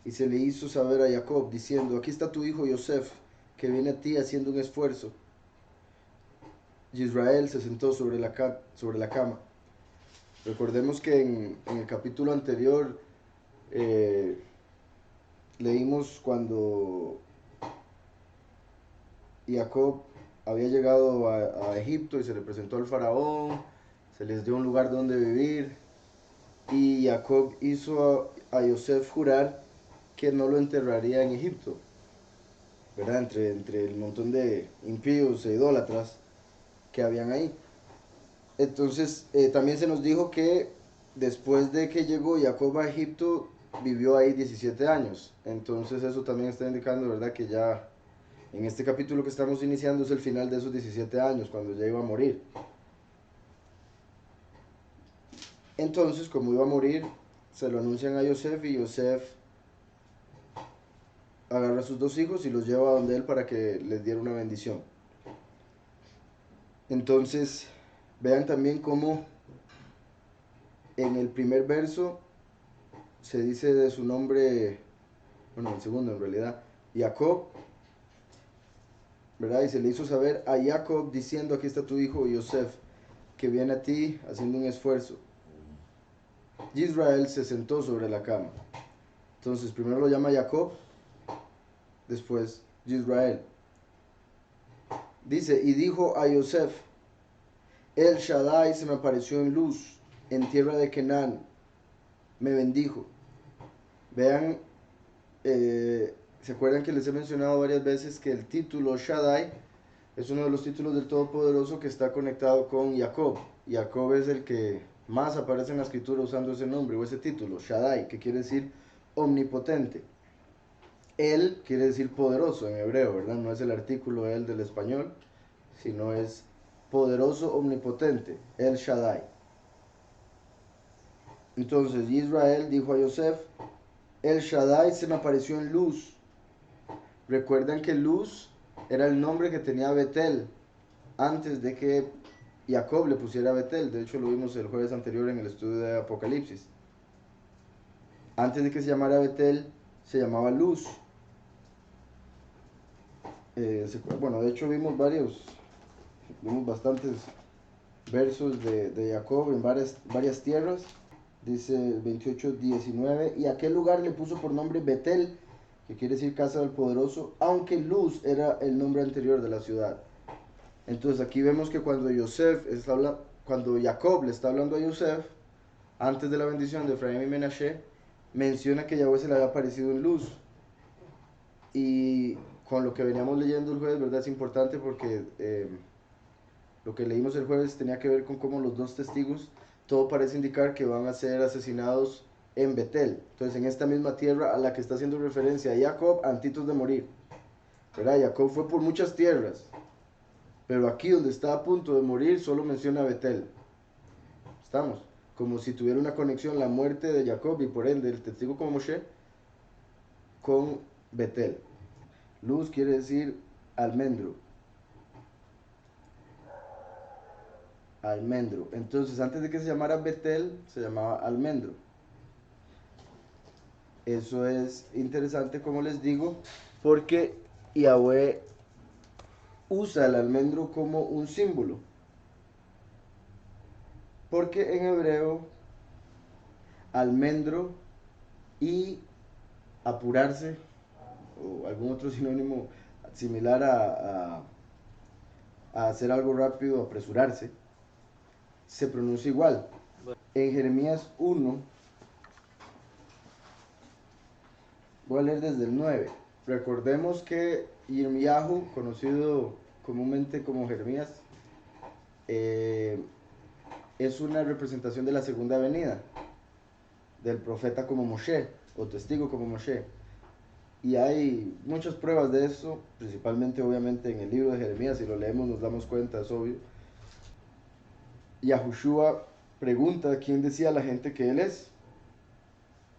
y se le hizo saber a Jacob, diciendo, aquí está tu hijo Yosef, que viene a ti haciendo un esfuerzo. Y Israel se sentó sobre la cama. Recordemos que en el capítulo anterior eh, leímos cuando Jacob había llegado a Egipto y se le presentó al faraón, se les dio un lugar donde vivir, y Jacob hizo a Yosef jurar que no lo enterraría en Egipto, ¿verdad? Entre el montón de impíos e idólatras que habían ahí. Entonces, también se nos dijo que después de que llegó Jacob a Egipto, vivió ahí 17 años. Entonces, eso también está indicando, ¿verdad?, que ya en este capítulo que estamos iniciando es el final de esos 17 años, cuando ya iba a morir. Entonces, como iba a morir, se lo anuncian a Yosef, y Yosef agarra a sus dos hijos y los lleva a donde él para que les diera una bendición. Entonces, vean también cómo en el primer verso se dice de su nombre, bueno, el segundo en realidad, Jacob, ¿verdad? Y se le hizo saber a Jacob diciendo, aquí está tu hijo Yosef, que viene a ti haciendo un esfuerzo. Y Israel se sentó sobre la cama. Entonces, primero lo llama Jacob, después Israel. Dice, y dijo a Yosef, El Shaddai se me apareció en luz, en tierra de Canaán, me bendijo. Vean, ¿se acuerdan que les he mencionado varias veces que el título Shaddai es uno de los títulos del Todopoderoso que está conectado con Jacob? Jacob es el que más aparece en la escritura usando ese nombre o ese título, Shaddai, que quiere decir omnipotente. Él quiere decir poderoso en hebreo, ¿verdad? No es el artículo él del español, sino es poderoso, omnipotente, el Shaddai. Entonces Israel dijo a Yosef, el Shaddai se me apareció en luz. Recuerdan que luz era el nombre que tenía Betel antes de que Jacob le pusiera Betel. De hecho lo vimos el jueves anterior en el estudio de Apocalipsis. Antes de que se llamara Betel, se llamaba luz. Bueno, de hecho vimos bastantes versos de Jacob en varias tierras. Dice 28:19, y aquel lugar le puso por nombre Betel, que quiere decir casa del poderoso, aunque Luz era el nombre anterior de la ciudad. Entonces aquí vemos que cuando Jacob le está hablando a Yosef, antes de la bendición de Efraín y Menashe, menciona que Yahweh se le había aparecido en luz. Y con lo que veníamos leyendo el jueves, ¿verdad? Es importante porque lo que leímos el jueves tenía que ver con cómo los dos testigos, todo parece indicar que van a ser asesinados en Betel. Entonces, en esta misma tierra a la que está haciendo referencia a Jacob antitos de morir. ¿Verdad? Jacob fue por muchas tierras, pero aquí donde está a punto de morir solo menciona Betel. Estamos, como si tuviera una conexión la muerte de Jacob y por ende el testigo como Moshe con Betel. Luz quiere decir almendro. Almendro. Entonces, antes de que se llamara Betel, se llamaba almendro. Eso es interesante, como les digo, porque Yahweh usa el almendro como un símbolo. Porque en hebreo, almendro y apurarse, o algún otro sinónimo similar a hacer algo rápido, apresurarse, se pronuncia igual. En Jeremías 1, voy a leer desde el 9. Recordemos que Yirmiyahu, conocido comúnmente como Jeremías, es una representación de la segunda venida del profeta como Moshe, o testigo como Moshe. Y hay muchas pruebas de eso, principalmente obviamente en el libro de Jeremías, si lo leemos nos damos cuenta, es obvio. Yahushua pregunta quién decía la gente que él es.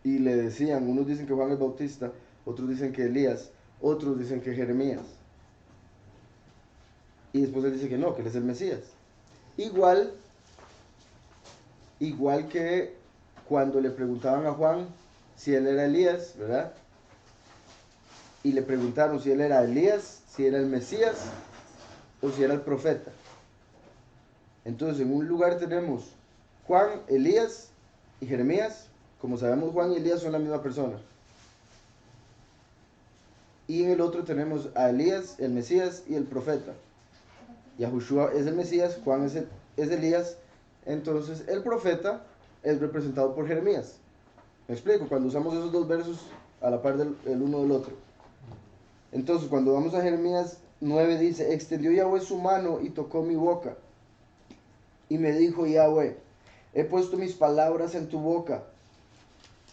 Y le decían, unos dicen que Juan el Bautista, otros dicen que Elías, otros dicen que Jeremías. Y después él dice que no, que él es el Mesías. Igual, igual que cuando le preguntaban a Juan si él era Elías, ¿verdad? y le preguntaron si él era Elías, si era el Mesías o si era el profeta. Entonces en un lugar tenemos Juan, Elías y Jeremías. Como sabemos, Juan y Elías son la misma persona. Y en el otro tenemos a Elías, el Mesías y el profeta. Yahushua es el Mesías, Juan es Elías. Entonces el profeta es representado por Jeremías. ¿Me explico? Cuando usamos esos dos versos a la par del uno del otro. Entonces cuando vamos a Jeremías 9 dice, extendió Yahweh su mano y tocó mi boca. Y me dijo Yahweh, he puesto mis palabras en tu boca.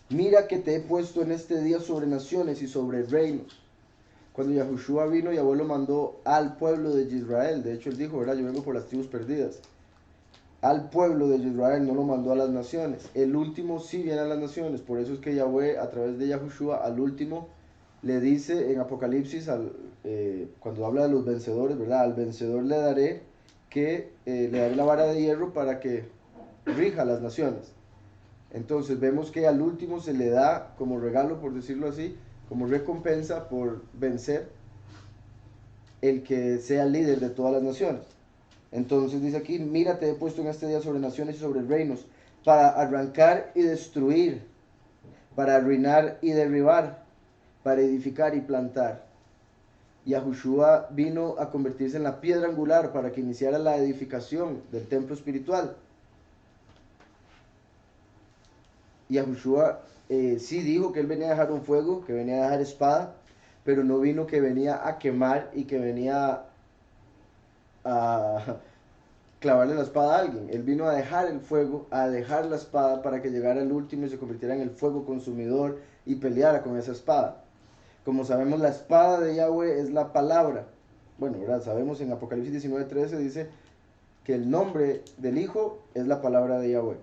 Mira que te he puesto en este día sobre naciones y sobre reinos. Cuando Yahushua vino, Yahweh lo mandó al pueblo de Israel. De hecho, él dijo, ¿verdad? Yo vengo por las tribus perdidas. Al pueblo de Israel, no lo mandó a las naciones. El último sí viene a las naciones. Por eso es que Yahweh, a través de Yahushua, al último, le dice en Apocalipsis, cuando habla de los vencedores, ¿verdad? Al vencedor le daré le daré la vara de hierro para que rija a las naciones. Entonces vemos que al último se le da como regalo, por decirlo así, como recompensa por vencer, el que sea líder de todas las naciones. Entonces dice aquí, mira, te he puesto en este día sobre naciones y sobre reinos, para arrancar y destruir, para arruinar y derribar, para edificar y plantar. Y Yahushua vino a convertirse en la piedra angular para que iniciara la edificación del templo espiritual. Yahushua sí dijo que él venía a dejar un fuego, que venía a dejar espada, pero no vino que venía a quemar y que venía a clavarle la espada a alguien. Él vino a dejar el fuego, a dejar la espada para que llegara el último y se convirtiera en el fuego consumidor y peleara con esa espada. Como sabemos, la espada de Yahweh es la palabra. Bueno, ¿verdad? Sabemos en Apocalipsis 19:13 dice que el nombre del Hijo es la palabra de Yahweh.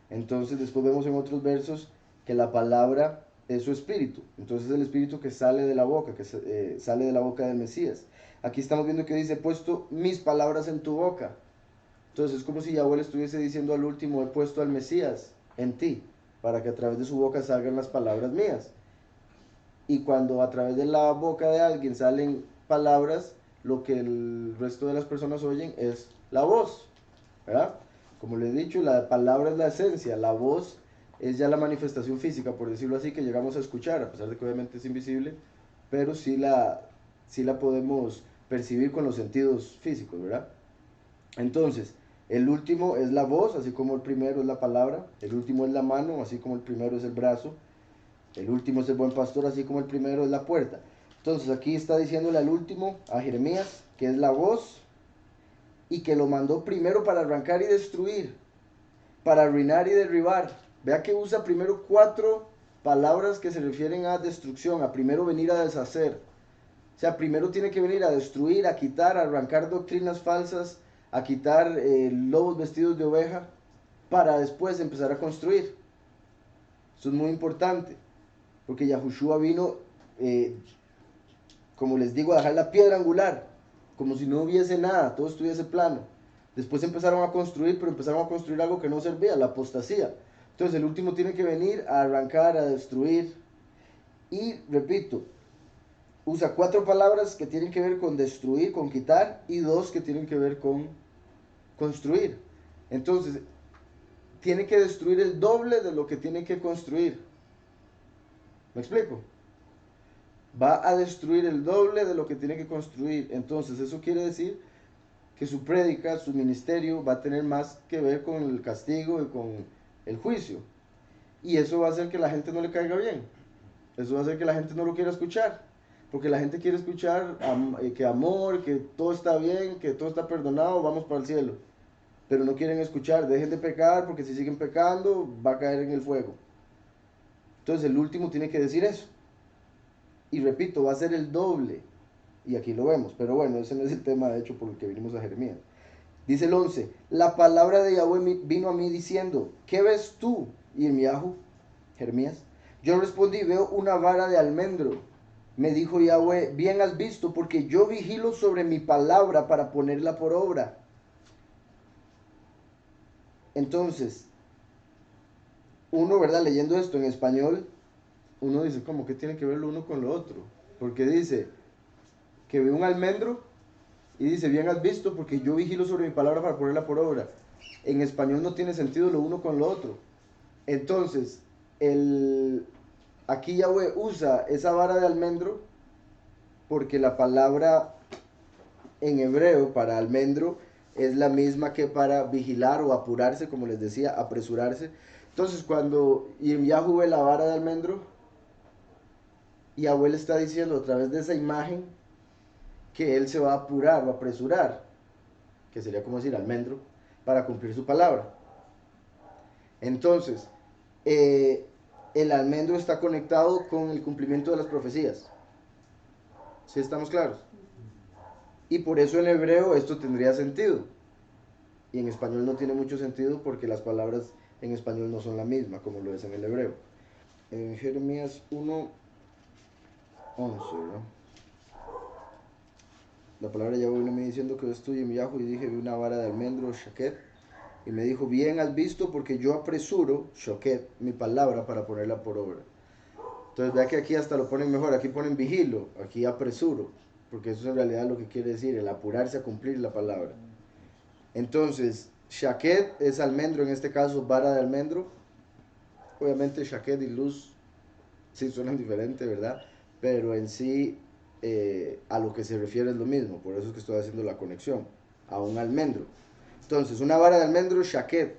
Entonces después vemos en otros versos que la palabra es su espíritu. Entonces el espíritu que sale de la boca, sale de la boca del Mesías. Aquí estamos viendo que dice, he puesto mis palabras en tu boca. Entonces es como si Yahweh le estuviese diciendo al último, he puesto al Mesías en ti, para que a través de su boca salgan las palabras mías. Y cuando a través de la boca de alguien salen palabras, lo que el resto de las personas oyen es la voz, ¿verdad? Como le he dicho, la palabra es la esencia, la voz es ya la manifestación física, por decirlo así, que llegamos a escuchar, a pesar de que obviamente es invisible, pero sí la podemos percibir con los sentidos físicos, ¿verdad? Entonces, el último es la voz, así como el primero es la palabra, el último es la mano, así como el primero es el brazo, el último es el buen pastor, así como el primero es la puerta. Entonces aquí está diciéndole al último, a Jeremías, que es la voz, y que lo mandó primero para arrancar y destruir, para arruinar y derribar. Vea que usa primero 4 palabras que se refieren a destrucción, a primero venir a deshacer. O sea, primero tiene que venir a destruir, a quitar, a arrancar doctrinas falsas, a quitar lobos vestidos de oveja, para después empezar a construir. Eso es muy importante, porque Yahushua vino, como les digo, a dejar la piedra angular, como si no hubiese nada, todo estuviese plano. Después empezaron a construir, pero empezaron a construir algo que no servía, la apostasía. Entonces el último tiene que venir a arrancar, a destruir. Y repito, usa 4 palabras que tienen que ver con destruir, con quitar, y 2 que tienen que ver con construir. Entonces, tiene que destruir el doble de lo que tiene que construir. ¿Me explico? Va a destruir el doble de lo que tiene que construir. Entonces, eso quiere decir que su prédica, su ministerio va a tener más que ver con el castigo y con el juicio. Y eso va a hacer que la gente no le caiga bien. Eso va a hacer que la gente no lo quiera escuchar. Porque la gente quiere escuchar que amor, que todo está bien, que todo está perdonado, vamos para el cielo. Pero no quieren escuchar, dejen de pecar, porque si siguen pecando, va a caer en el fuego. Entonces el último tiene que decir eso. Y repito, va a ser el doble. Y aquí lo vemos. Pero bueno, ese no es el tema, de hecho, por el que vinimos a Jeremías. Dice el 11, la palabra de Yahweh vino a mí diciendo, ¿qué ves tú, Yirmiyahu, Jeremías? Yo respondí, veo una vara de almendro. Me dijo Yahweh, bien has visto, porque yo vigilo sobre mi palabra para ponerla por obra. Entonces, uno, ¿verdad? Leyendo esto en español, uno dice, ¿cómo que tiene que ver lo uno con lo otro? Porque dice que ve un almendro y dice, bien has visto, porque yo vigilo sobre mi palabra para ponerla por obra. En español no tiene sentido lo uno con lo otro. Entonces, aquí Yahweh usa esa vara de almendro porque la palabra en hebreo para almendro es la misma que para vigilar o apurarse, como les decía, apresurarse. Entonces, cuando Yirmiyahu ve la vara de almendro, Yahweh le está diciendo a través de esa imagen que él se va a apurar o apresurar, que sería como decir almendro, para cumplir su palabra. Entonces, el almendro está conectado con el cumplimiento de las profecías. ¿Sí estamos claros? Y por eso en hebreo esto tendría sentido. Y en español no tiene mucho sentido porque las palabras en español no son la misma como lo es en el hebreo. En Jeremías 1:11, ¿no? La palabra ya vino me diciendo que yo estoy en Yahweh y dije, vi una vara de almendro, shaket, y me dijo, bien has visto porque yo apresuro, shoket, mi palabra para ponerla por obra. Entonces vea que aquí hasta lo ponen mejor, aquí ponen vigilo, aquí apresuro, porque eso es en realidad lo que quiere decir, el apurarse a cumplir la palabra. Entonces, shaket es almendro, en este caso vara de almendro. Obviamente shaket y luz sí suenan diferentes, ¿verdad? Pero en sí a lo que se refiere es lo mismo, por eso es que estoy haciendo la conexión, a un almendro. Entonces, una vara de almendro, shaket.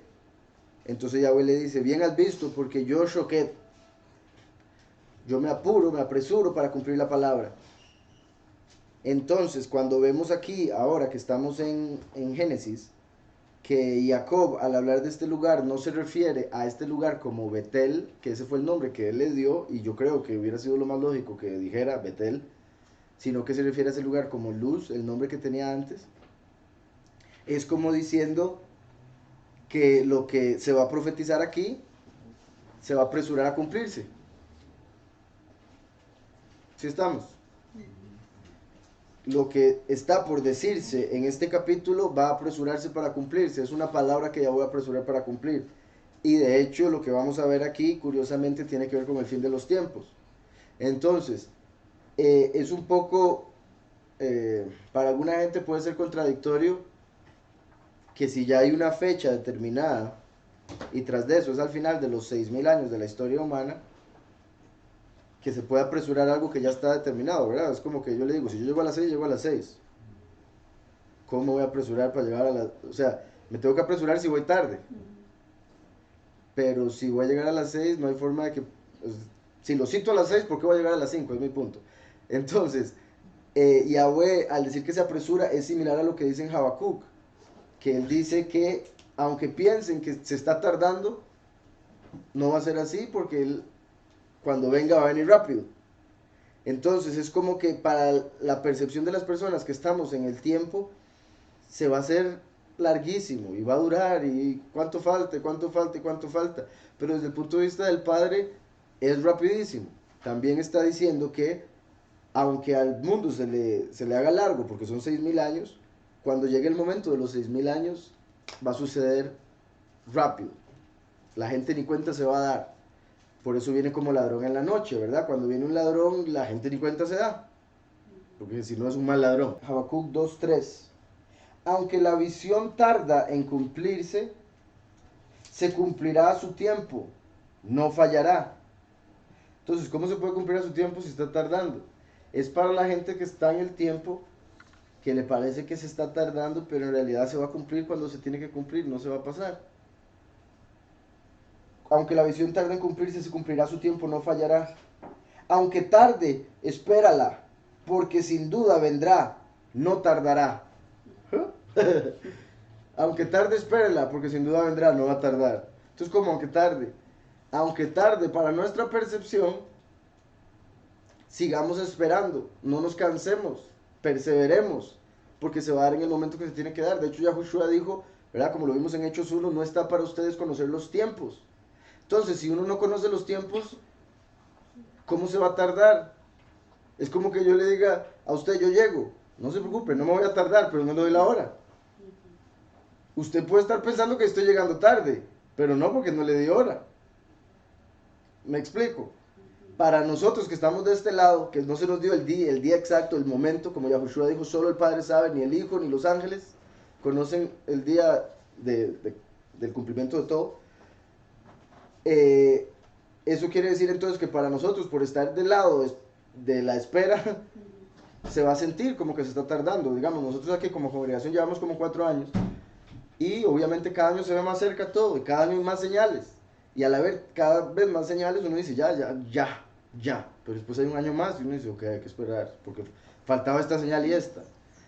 Entonces Yahweh le dice, bien has visto, porque yo shoket, yo me apuro, me apresuro para cumplir la palabra. Entonces, cuando vemos aquí, ahora que estamos en Génesis, que Jacob al hablar de este lugar no se refiere a este lugar como Betel, que ese fue el nombre que él le dio, y yo creo que hubiera sido lo más lógico que dijera Betel, sino que se refiere a ese lugar como Luz, el nombre que tenía antes, es como diciendo que lo que se va a profetizar aquí se va a apresurar a cumplirse. ¿Sí estamos? Lo que está por decirse en este capítulo va a apresurarse para cumplirse, es una palabra que ya voy a apresurar para cumplir. Y de hecho lo que vamos a ver aquí, curiosamente, tiene que ver con el fin de los tiempos. Entonces, es un poco, para alguna gente puede ser contradictorio que si ya hay una fecha determinada y tras de eso es al final de los 6000 años de la historia humana, que se puede apresurar algo que ya está determinado, ¿verdad? Es como que yo le digo, si yo llego a las 6, llego a las 6. ¿Cómo me voy a apresurar para llegar a las... O sea, me tengo que apresurar si voy tarde. Pero si voy a llegar a las 6, no hay forma de que... Pues, si lo cito a las 6, ¿por qué voy a llegar a las 5? Es mi punto. Entonces, Yahweh, al decir que se apresura, es similar a lo que dice en Habacuc, que él dice que, aunque piensen que se está tardando, no va a ser así porque él, cuando venga, va a venir rápido. Entonces, es como que para la percepción de las personas que estamos en el tiempo, se va a hacer larguísimo y va a durar y cuánto falta, cuánto falta y cuánto falta. Pero desde el punto de vista del Padre es rapidísimo. También está diciendo que aunque al mundo se le haga largo, porque son 6000 años, cuando llegue el momento de los 6000 años va a suceder rápido. La gente ni cuenta se va a dar. Por eso viene como ladrón en la noche, ¿verdad? Cuando viene un ladrón, la gente ni cuenta se da. Porque si no es un mal ladrón. Habacuc 2:3. Aunque la visión tarda en cumplirse, se cumplirá a su tiempo, no fallará. Entonces, ¿cómo se puede cumplir a su tiempo si está tardando? Es para la gente que está en el tiempo, que le parece que se está tardando, pero en realidad se va a cumplir cuando se tiene que cumplir, no se va a pasar. Aunque la visión tarde en cumplirse, se cumplirá a su tiempo, no fallará. Aunque tarde, espérala, porque sin duda vendrá, no tardará. Aunque tarde, espérala, porque sin duda vendrá, no va a tardar. Entonces, como aunque tarde para nuestra percepción, sigamos esperando, no nos cansemos, perseveremos, porque se va a dar en el momento que se tiene que dar. De hecho, Yahushua dijo, ¿verdad? Como lo vimos en Hechos 1, no está para ustedes conocer los tiempos. Entonces, si uno no conoce los tiempos, ¿cómo se va a tardar? Es como que yo le diga a usted, yo llego, no se preocupe, no me voy a tardar, pero no le doy la hora. Usted puede estar pensando que estoy llegando tarde, pero no porque no le di hora. ¿Me explico? para nosotros que estamos de este lado, que no se nos dio el día exacto, el momento, como Yahushua dijo, solo el Padre sabe, ni el Hijo, ni los ángeles conocen el día del cumplimiento de todo. Eso quiere decir entonces que para nosotros, por estar del lado de la espera, se va a sentir como que se está tardando. Digamos, nosotros aquí como congregación llevamos como 4 años y obviamente cada año se ve más cerca todo y cada año hay más señales. Y al haber cada vez más señales uno dice ya. Pero después hay un año más y uno dice, ok, hay que esperar porque faltaba esta señal y esta.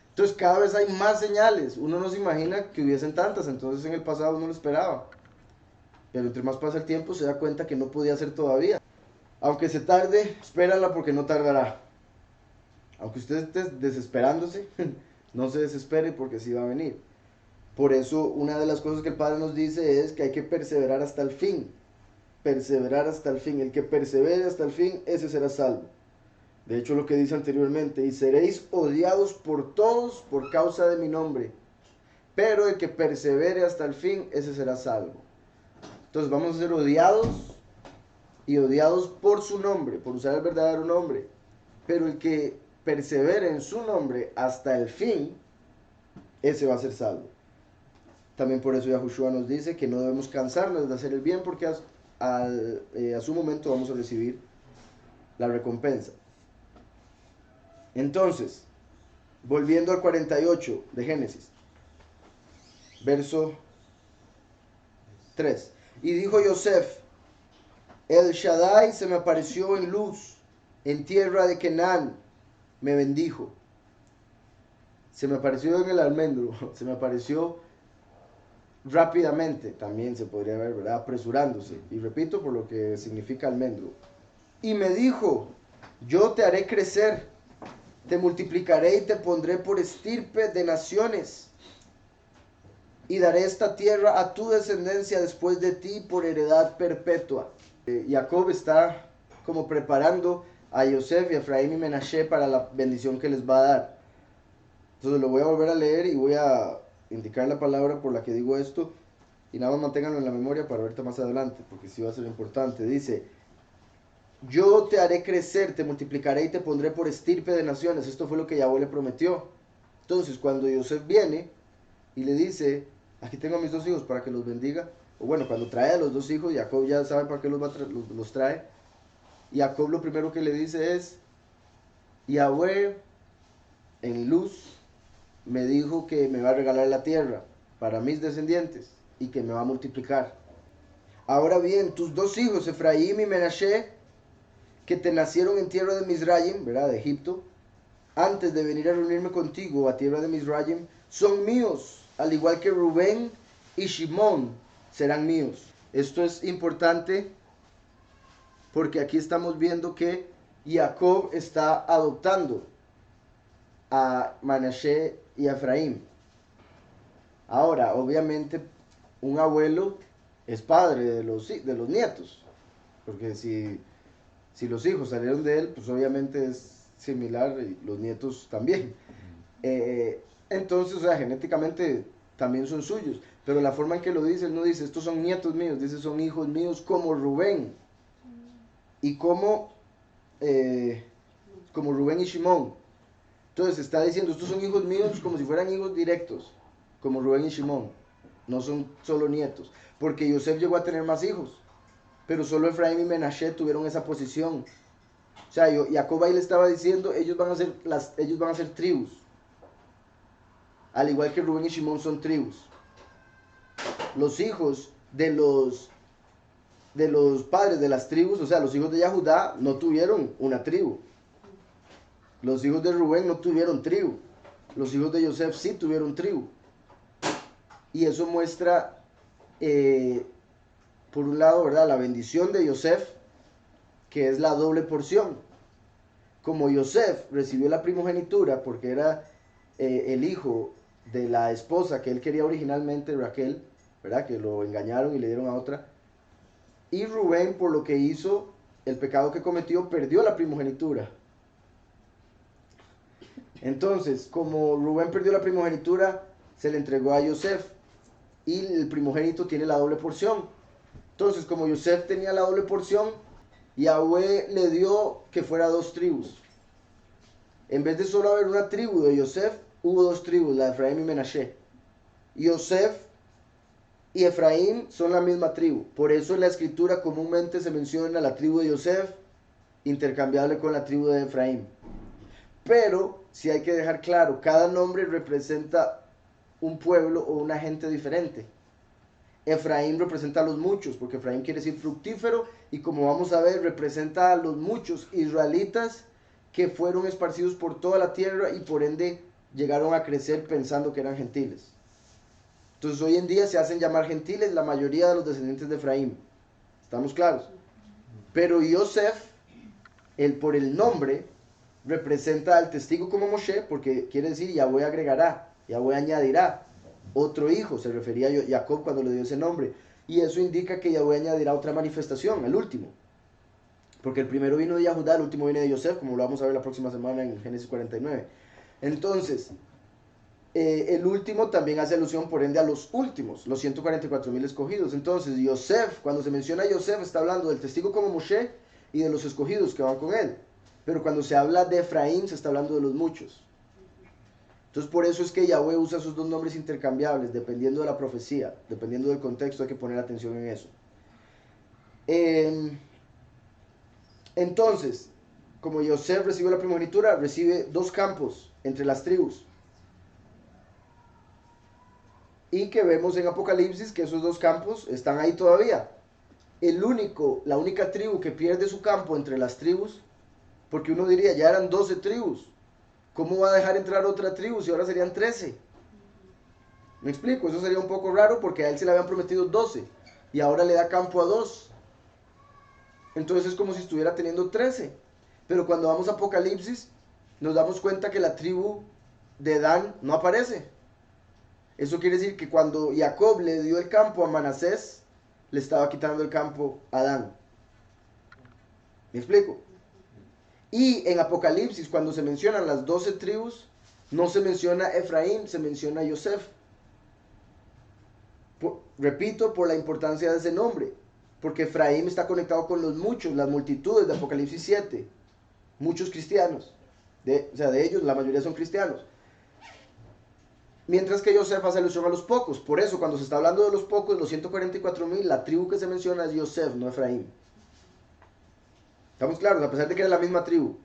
Entonces cada vez hay más señales. Uno no se imagina que hubiesen tantas, entonces en el pasado uno lo esperaba. Pero entre más pasa el tiempo se da cuenta que no podía ser todavía. Aunque se tarde, espérala porque no tardará. Aunque usted esté desesperándose, no se desespere porque sí va a venir. Por eso una de las cosas que el Padre nos dice es que hay que perseverar hasta el fin. Perseverar hasta el fin. El que persevere hasta el fin, ese será salvo. De hecho, lo que dice anteriormente, y seréis odiados por todos por causa de mi nombre. Pero el que persevere hasta el fin, ese será salvo. Entonces vamos a ser odiados y odiados por su nombre, por usar el verdadero nombre. Pero el que persevere en su nombre hasta el fin, ese va a ser salvo. También por eso Yahushua nos dice que no debemos cansarnos de hacer el bien porque a su momento vamos a recibir la recompensa. Entonces, volviendo al 48 de Génesis, verso 3. Y dijo Yosef, El Shaddai se me apareció en luz, en tierra de Canaán, me bendijo. Se me apareció en el almendro, se me apareció rápidamente, también se podría ver, ¿verdad? Apresurándose. Y repito por lo que significa almendro. Y me dijo, yo te haré crecer, te multiplicaré y te pondré por estirpe de naciones. Y daré esta tierra a tu descendencia después de ti por heredad perpetua. Jacob está como preparando a Yosef y a Efraín y Menashe para la bendición que les va a dar. Entonces lo voy a volver a leer y voy a indicar la palabra por la que digo esto. Y nada más manténganlo en la memoria para verte más adelante, porque sí va a ser importante. Dice, yo te haré crecer, te multiplicaré y te pondré por estirpe de naciones. Esto fue lo que Yahweh le prometió. Entonces cuando Yosef viene y le dice, aquí tengo a mis 2 hijos para que los bendiga. O bueno, cuando trae a los 2 hijos, Jacob ya sabe para qué los trae. Y Jacob lo primero que le dice es, Yahweh en luz me dijo que me va a regalar la tierra para mis descendientes y que me va a multiplicar. Ahora bien, tus 2 hijos, Efraín y Menashe, que te nacieron en tierra de Mizraim, ¿verdad? De Egipto, antes de venir a reunirme contigo a tierra de Mizraim, son míos, al igual que Rubén y Shimón serán míos. Esto es importante porque aquí estamos viendo que Jacob está adoptando a Manashe y a Efraín. Ahora, obviamente, un abuelo es padre de los nietos, porque si los hijos salieron de él, pues obviamente es similar y los nietos también. Entonces, o sea, genéticamente también son suyos, pero la forma en que lo dice, él no dice, estos son nietos míos, dice, son hijos míos como Rubén, y como Rubén y Shimón. Entonces está diciendo, estos son hijos míos como si fueran hijos directos, como Rubén y Shimón, no son solo nietos, porque Yosef llegó a tener más hijos, pero solo Efraín y Menashe tuvieron esa posición. O sea, Jacob ahí le estaba diciendo, ellos van a ser tribus, al igual que Rubén y Shimón son tribus. Los hijos de los padres de las tribus, o sea, los hijos de Yahudá no tuvieron una tribu. Los hijos de Rubén no tuvieron tribu. Los hijos de Yosef sí tuvieron tribu. Y eso muestra, por un lado, ¿verdad?, la bendición de Yosef, que es la doble porción. Como Yosef recibió la primogenitura porque era el hijo de la esposa que él quería originalmente, Raquel, ¿verdad?, que lo engañaron y le dieron a otra. Y Rubén, por lo que hizo, el pecado que cometió, perdió la primogenitura. Entonces, como Rubén perdió la primogenitura, se le entregó a Yosef. Y el primogénito tiene la doble porción. Entonces, como Yosef tenía la doble porción, Yahweh le dio que fuera dos tribus. En vez de solo haber una tribu de Yosef, hubo dos tribus, la de Efraín y Menashe. Yosef y Efraín son la misma tribu. Por eso en la escritura comúnmente se menciona la tribu de Yosef intercambiable con la tribu de Efraín. Pero sí hay que dejar claro, cada nombre representa un pueblo o una gente diferente. Efraín representa a los muchos, porque Efraín quiere decir fructífero, y como vamos a ver, representa a los muchos israelitas que fueron esparcidos por toda la tierra y por ende llegaron a crecer pensando que eran gentiles. Entonces hoy en día se hacen llamar gentiles la mayoría de los descendientes de Efraín. ¿Estamos claros? Pero Yosef, por el nombre, representa al testigo como Moshe, porque quiere decir Yahweh agregará, Yahweh añadirá otro hijo, se refería a Jacob cuando le dio ese nombre, y eso indica que Yahweh añadirá otra manifestación, el último, porque el primero vino de Yahudá, el último viene de Yosef, como lo vamos a ver la próxima semana en Génesis 49. Entonces, el último también hace alusión por ende a los últimos, los 144,000 escogidos. Entonces, Yosef, cuando se menciona a Yosef, está hablando del testigo como Moshe y de los escogidos que van con él. Pero cuando se habla de Efraín, se está hablando de los muchos. Entonces, por eso es que Yahweh usa sus dos nombres intercambiables, dependiendo de la profecía, dependiendo del contexto, hay que poner atención en eso. Entonces, como Yosef recibió la primogenitura, recibe dos campos entre las tribus. Y que vemos en Apocalipsis que esos dos campos están ahí todavía. La única tribu que pierde su campo entre las tribus, porque uno diría, ya eran 12 tribus, ¿cómo va a dejar entrar otra tribu si ahora serían 13? ¿Me explico? Eso sería un poco raro porque a él se le habían prometido 12 y ahora le da campo a 2. Entonces es como si estuviera teniendo 13. Pero cuando vamos a Apocalipsis nos damos cuenta que la tribu de Dan no aparece. Eso quiere decir que cuando Jacob le dio el campo a Manasés, le estaba quitando el campo a Dan. ¿Me explico? Y en Apocalipsis, cuando se mencionan las 12 tribus, no se menciona Efraín, se menciona Yosef. Repito, por la importancia de ese nombre, porque Efraín está conectado con los muchos, las multitudes de Apocalipsis 7, muchos cristianos, de ellos la mayoría son cristianos. Mientras que Yosef hace alusión a los pocos. Por eso, cuando se está hablando de los pocos, los 144,000, la tribu que se menciona es Yosef, no Efraín. ¿Estamos claros? A pesar de que era la misma tribu.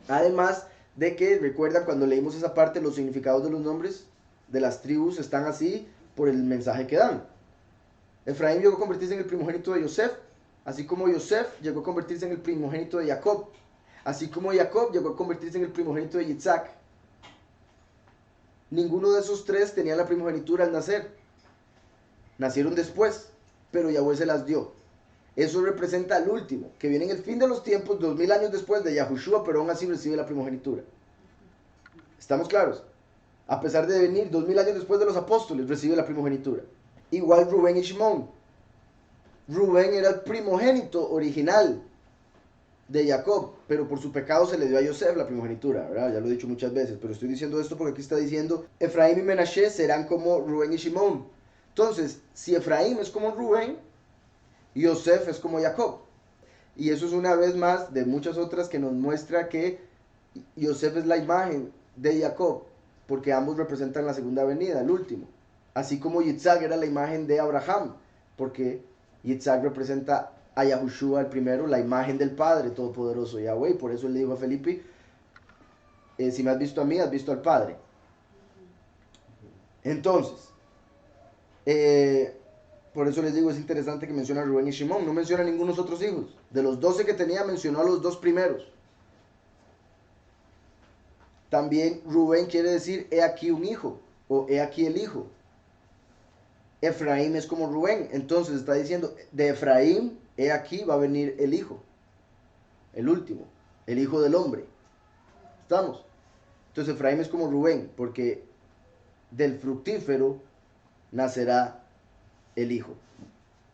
Además de que, recuerdan cuando leímos esa parte, los significados de los nombres de las tribus están así por el mensaje que dan. Efraín llegó a convertirse en el primogénito de Yosef, así como Yosef llegó a convertirse en el primogénito de Jacob, así como Jacob llegó a convertirse en el primogénito de Yitzhak. Ninguno de esos tres tenía la primogenitura al nacer. Nacieron después, pero Yahweh se las dio. Eso representa al último, que viene en el fin de los tiempos, 2000 años después de Yahushua, pero aún así recibe la primogenitura. ¿Estamos claros? A pesar de venir 2000 años después de los apóstoles, recibe la primogenitura. Igual Rubén y Shimón. Rubén era el primogénito original de Jacob, pero por su pecado se le dio a Yosef la primogenitura, ¿verdad? Ya lo he dicho muchas veces, pero estoy diciendo esto porque aquí está diciendo Efraín y Menashe serán como Rubén y Shimón. Entonces, si Efraín es como Rubén, Yosef es como Jacob. Y eso es una vez más de muchas otras que nos muestra que Yosef es la imagen de Jacob, porque ambos representan la segunda venida, el último. Así como Yitzhak era la imagen de Abraham, porque Yitzhak representa a Yahushua el primero, la imagen del Padre Todopoderoso Yahweh. Por eso él le dijo a Felipe, si me has visto a mí, has visto al Padre. Entonces, por eso les digo, es interesante que menciona a Rubén y Shimón, no menciona a ningunos otros hijos. De los 12 que tenía, mencionó a los dos primeros. También Rubén quiere decir, he aquí un hijo, o he aquí el hijo. Efraín es como Rubén, entonces está diciendo, de Efraín, he aquí va a venir el hijo, el último, el hijo del hombre. ¿Estamos? Entonces Efraín es como Rubén, porque del fructífero nacerá el hijo.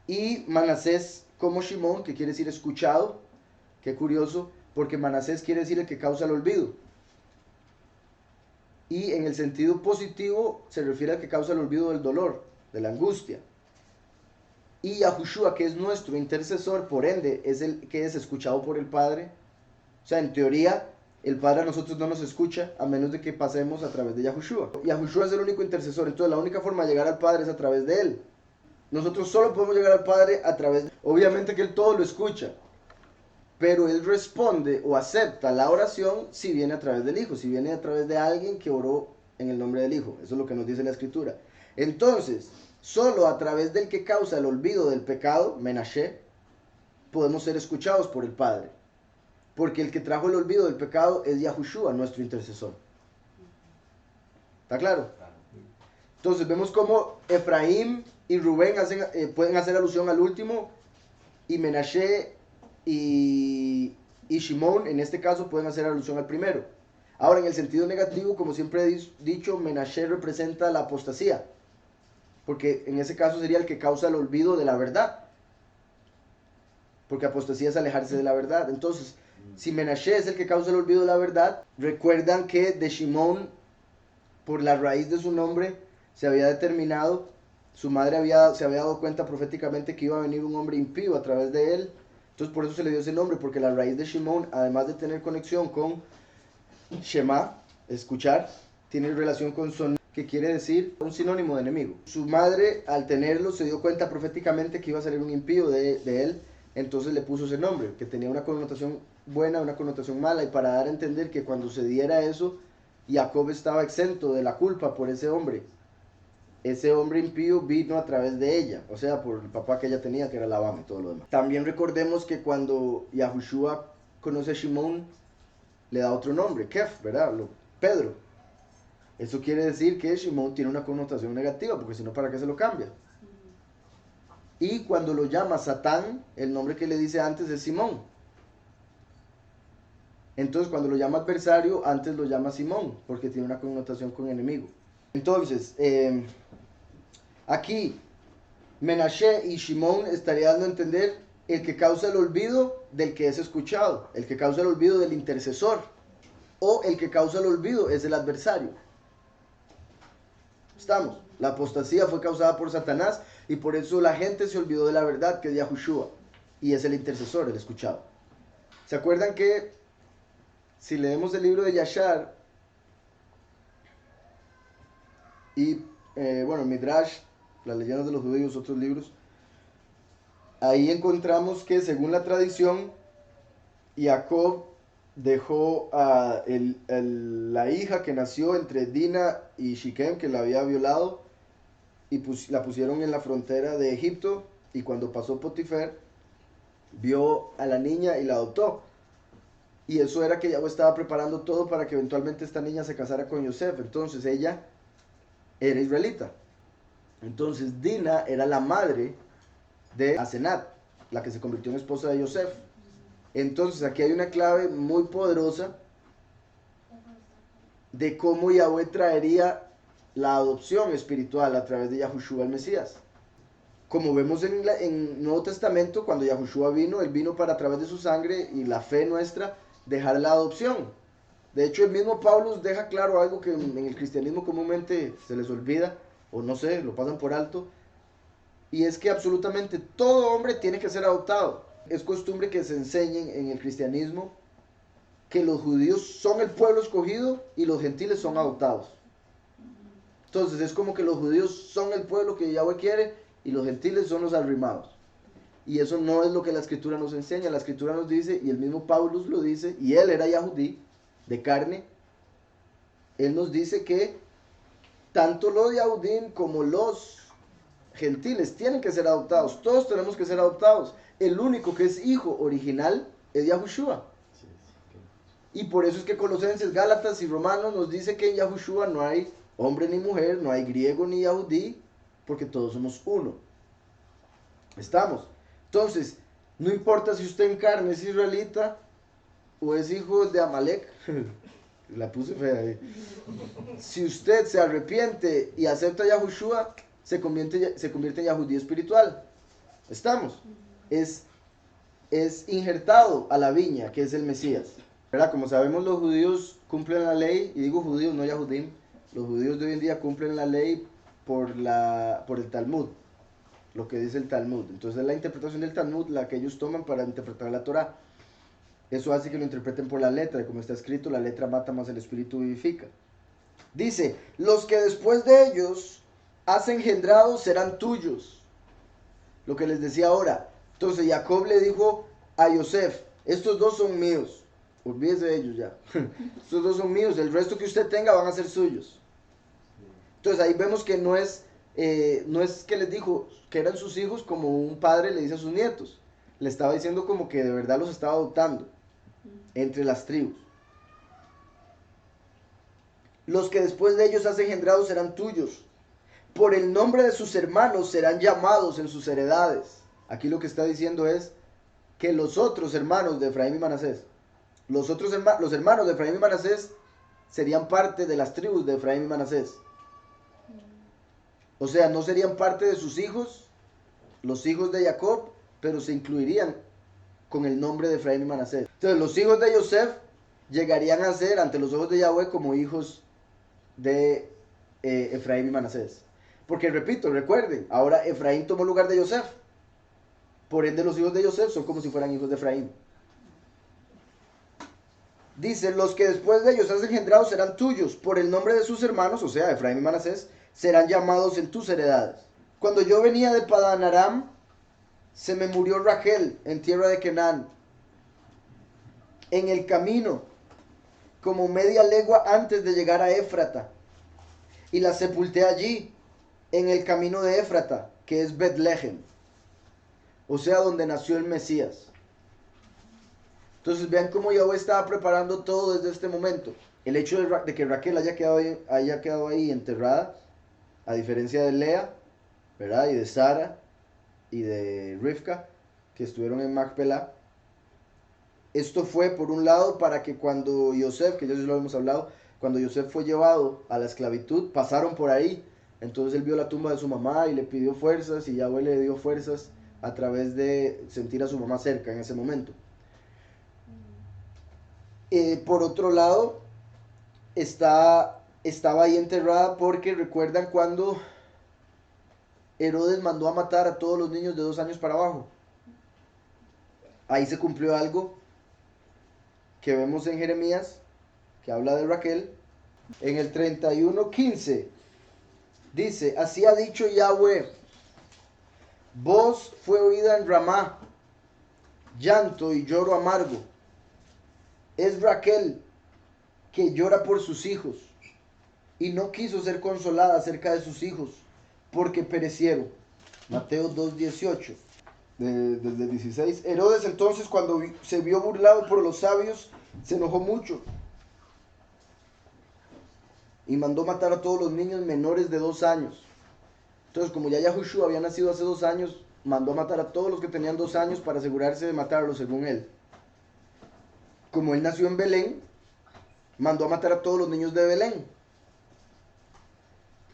Y Manasés como Shimón, que quiere decir escuchado. Qué curioso, porque Manasés quiere decir el que causa el olvido. Y en el sentido positivo se refiere al que causa el olvido del dolor, de la angustia. y Yahushua, que es nuestro intercesor, por ende, es el que es escuchado por el Padre. O sea, en teoría, el Padre a nosotros no nos escucha a menos de que pasemos a través de Yahushua. Yahushua es el único intercesor, entonces la única forma de llegar al Padre es a través de él. Nosotros solo podemos llegar al Padre a través de... Obviamente que él todo lo escucha, pero él responde o acepta la oración si viene a través del Hijo, si viene a través de alguien que oró en el nombre del Hijo. Eso es lo que nos dice la Escritura. Entonces, solo a través del que causa el olvido del pecado, Menashe, podemos ser escuchados por el Padre. Porque el que trajo el olvido del pecado es Yahushua, nuestro intercesor. ¿Está claro? Entonces vemos cómo Efraín y Rubén pueden hacer alusión al último, y Menashe y Shimón en este caso pueden hacer alusión al primero. Ahora, en el sentido negativo, como siempre he dicho, Menashe representa la apostasía, porque en ese caso sería el que causa el olvido de la verdad, porque apostasía es alejarse de la verdad. Entonces, si Menashe es el que causa el olvido de la verdad, recuerdan que de Shimón, por la raíz de su nombre, se había determinado, su madre se había dado cuenta proféticamente que iba a venir un hombre impío a través de él. Entonces por eso se le dio ese nombre, porque la raíz de Shimón, además de tener conexión con Shema, escuchar, tiene relación con son, que quiere decir un sinónimo de enemigo. Su madre, al tenerlo, se dio cuenta proféticamente que iba a salir un impío de él, entonces le puso ese nombre, que tenía una connotación buena, una connotación mala, y para dar a entender que cuando se diera eso, Jacob estaba exento de la culpa por ese hombre. Ese hombre impío vino a través de ella, o sea, por el papá que ella tenía, que era Labán y todo lo demás. También recordemos que cuando Yahushua conoce a Shimón, le da otro nombre, Kef, ¿verdad? Pedro. Eso quiere decir que Shimón tiene una connotación negativa, porque si no, ¿para qué se lo cambia? Y cuando lo llama Satán, el nombre que le dice antes es Simón. Entonces, cuando lo llama adversario, antes lo llama Simón, porque tiene una connotación con enemigo. Entonces, aquí, Menashe y Shimón estaría dando a entender el que causa el olvido del que es escuchado, el que causa el olvido del intercesor, o el que causa el olvido es el adversario. Estamos. La apostasía fue causada por Satanás y por eso la gente se olvidó de la verdad, que es Yahushua, y es el intercesor, el escuchado. ¿Se acuerdan que si leemos el libro de Yashar y Midrash, las leyendas de los judíos, otros libros, ahí encontramos que según la tradición, Jacob dejó a la hija que nació entre Dina y Shikem, que la había violado, y la pusieron en la frontera de Egipto, y cuando pasó Potifar, vio a la niña y la adoptó. Y eso era que Yahweh estaba preparando todo para que eventualmente esta niña se casara con Yosef. Entonces ella era israelita. Entonces Dina era la madre de Asenat, la que se convirtió en esposa de Yosef. Entonces aquí hay una clave muy poderosa de cómo Yahweh traería la adopción espiritual a través de Yahushua el Mesías. Como vemos en el Nuevo Testamento, cuando Yahushua vino, él vino para a través de su sangre y la fe nuestra dejar la adopción. De hecho, el mismo Pablo deja claro algo que en el cristianismo comúnmente se les olvida, o no sé, lo pasan por alto, y es que absolutamente todo hombre tiene que ser adoptado. Es costumbre que se enseñen en el cristianismo que los judíos son el pueblo escogido y los gentiles son adoptados. Entonces es como que los judíos son el pueblo que Yahweh quiere y los gentiles son los arrimados. Y eso no es lo que la escritura nos enseña. La escritura nos dice, y el mismo Pablo lo dice, y él era yahudí, de carne. Él nos dice que tanto los yahudim como los gentiles tienen que ser adoptados. Todos tenemos que ser adoptados. El único que es hijo original es Yahushua. Y por eso es que Colosenses, Gálatas y Romanos nos dice que en Yahushua no hay hombre ni mujer, no hay griego ni yahudí, porque todos somos uno. Estamos. Entonces, no importa si usted en carne es israelita o es hijo de Amalek, la puse fea ahí. Si usted se arrepiente y acepta a Yahushua, se convierte en yahudí espiritual. Estamos. Es injertado a la viña, que es el Mesías. ¿Verdad? Como sabemos, los judíos cumplen la ley, y digo judíos, no yahudim. Los judíos de hoy en día cumplen la ley por el Talmud. lo que dice el Talmud. Entonces es la interpretación del Talmud la que ellos toman para interpretar la Torah. Eso hace que lo interpreten por la letra, y como está escrito, la letra mata más el espíritu vivifica. Dice, los que después de ellos has engendrado serán tuyos. Lo que les decía ahora. Entonces Jacob le dijo a Yosef, estos dos son míos. Olvídese de ellos ya. Estos dos son míos, el resto que usted tenga van a ser suyos. Entonces ahí vemos que no es que les dijo que eran sus hijos como un padre le dice a sus nietos. Le estaba diciendo como que de verdad los estaba adoptando entre las tribus. Los que después de ellos has engendrado serán tuyos. Por el nombre de sus hermanos serán llamados en sus heredades. Aquí lo que está diciendo es que los otros hermanos de Efraín y Manasés, los hermanos de Efraín y Manasés serían parte de las tribus de Efraín y Manasés. O sea, no serían parte de sus hijos, los hijos de Jacob, pero se incluirían con el nombre de Efraín y Manasés. Entonces los hijos de Yosef llegarían a ser ante los ojos de Yahweh como hijos de Efraín y Manasés. Porque repito, recuerden, ahora Efraín tomó lugar de Yosef. Por ende los hijos de Yosef son como si fueran hijos de Efraín. Dice, los que después de ellos has engendrado serán tuyos. Por el nombre de sus hermanos, o sea, Efraín y Manasés, serán llamados en tus heredades. Cuando yo venía de Padán Aram, se me murió Rachel en tierra de Canaán, en el camino, como media legua antes de llegar a Éfrata, y la sepulté allí, en el camino de Éfrata, que es Betlehem, o sea, donde nació el Mesías. Entonces vean cómo Yahweh estaba preparando todo desde este momento. El hecho de que Raquel haya quedado ahí enterrada, a diferencia de Lea, ¿verdad? Y de Sara y de Rivka, que estuvieron en Macpelá. Esto fue por un lado para que cuando Yosef, que ya lo hemos hablado, cuando Yosef fue llevado a la esclavitud, pasaron por ahí. Entonces él vio la tumba de su mamá y le pidió fuerzas, y Yahweh le dio fuerzas a través de sentir a su mamá cerca en ese momento. Por otro lado, estaba ahí enterrada porque recuerdan cuando Herodes mandó a matar a todos los niños de 2 años para abajo. Ahí se cumplió algo que vemos en Jeremías, que habla de Raquel. En el 31:15 dice, así ha dicho Yahweh, voz fue oída en Ramá, llanto y lloro amargo. Es Raquel que llora por sus hijos y no quiso ser consolada acerca de sus hijos porque perecieron. Mateo 2:18. Desde el 16. Herodes entonces, cuando se vio burlado por los sabios, se enojó mucho y mandó matar a todos los niños menores de 2 años. Entonces, como ya Yahushua había nacido hace 2 años, mandó a matar a todos los que tenían 2 años para asegurarse de matarlos, según él. Como él nació en Belén, mandó a matar a todos los niños de Belén.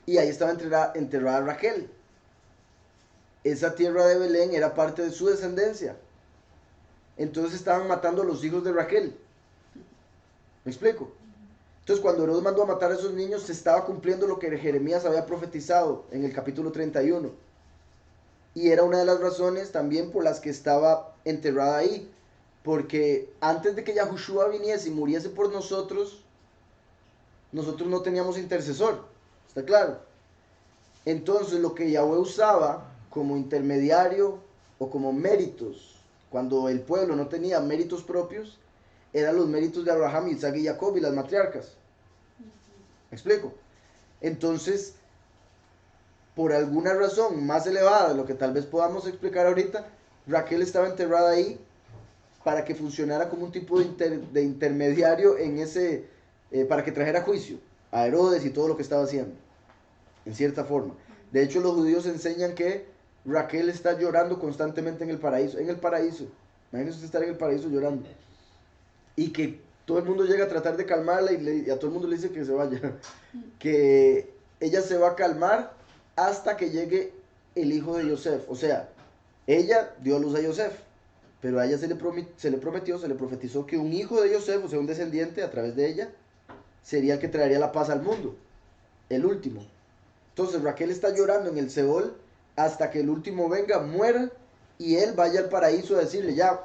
Y ahí estaba enterrada Raquel. Esa tierra de Belén era parte de su descendencia. Entonces estaban matando a los hijos de Raquel. ¿Me explico? Entonces cuando Herodes mandó a matar a esos niños, se estaba cumpliendo lo que Jeremías había profetizado en el capítulo 31. Y era una de las razones también por las que estaba enterrada ahí. Porque antes de que Yahushua viniese y muriese por nosotros no teníamos intercesor. ¿Está claro? Entonces lo que Yahweh usaba como intermediario o como méritos, cuando el pueblo no tenía méritos propios, eran los méritos de Abraham, Isaac y Jacob y las matriarcas. ¿Me explico? Entonces, por alguna razón más elevada de lo que tal vez podamos explicar ahorita, Raquel estaba enterrada ahí para que funcionara como un tipo de intermediario en ese, para que trajera juicio a Herodes y todo lo que estaba haciendo, en cierta forma. De hecho, los judíos enseñan que Raquel está llorando constantemente en el paraíso. En el paraíso. Imagínense estar en el paraíso llorando. Y que todo el mundo llega a tratar de calmarla y a todo el mundo le dice que se vaya. Que ella se va a calmar hasta que llegue el hijo de Yosef. O sea, ella dio a luz a Yosef. Pero a ella se le prometió, se le profetizó que un hijo de Yosef, o sea, un descendiente a través de ella, sería el que traería la paz al mundo. El último. Entonces Raquel está llorando en el Seol hasta que el último venga, muera, y él vaya al paraíso a decirle, ya,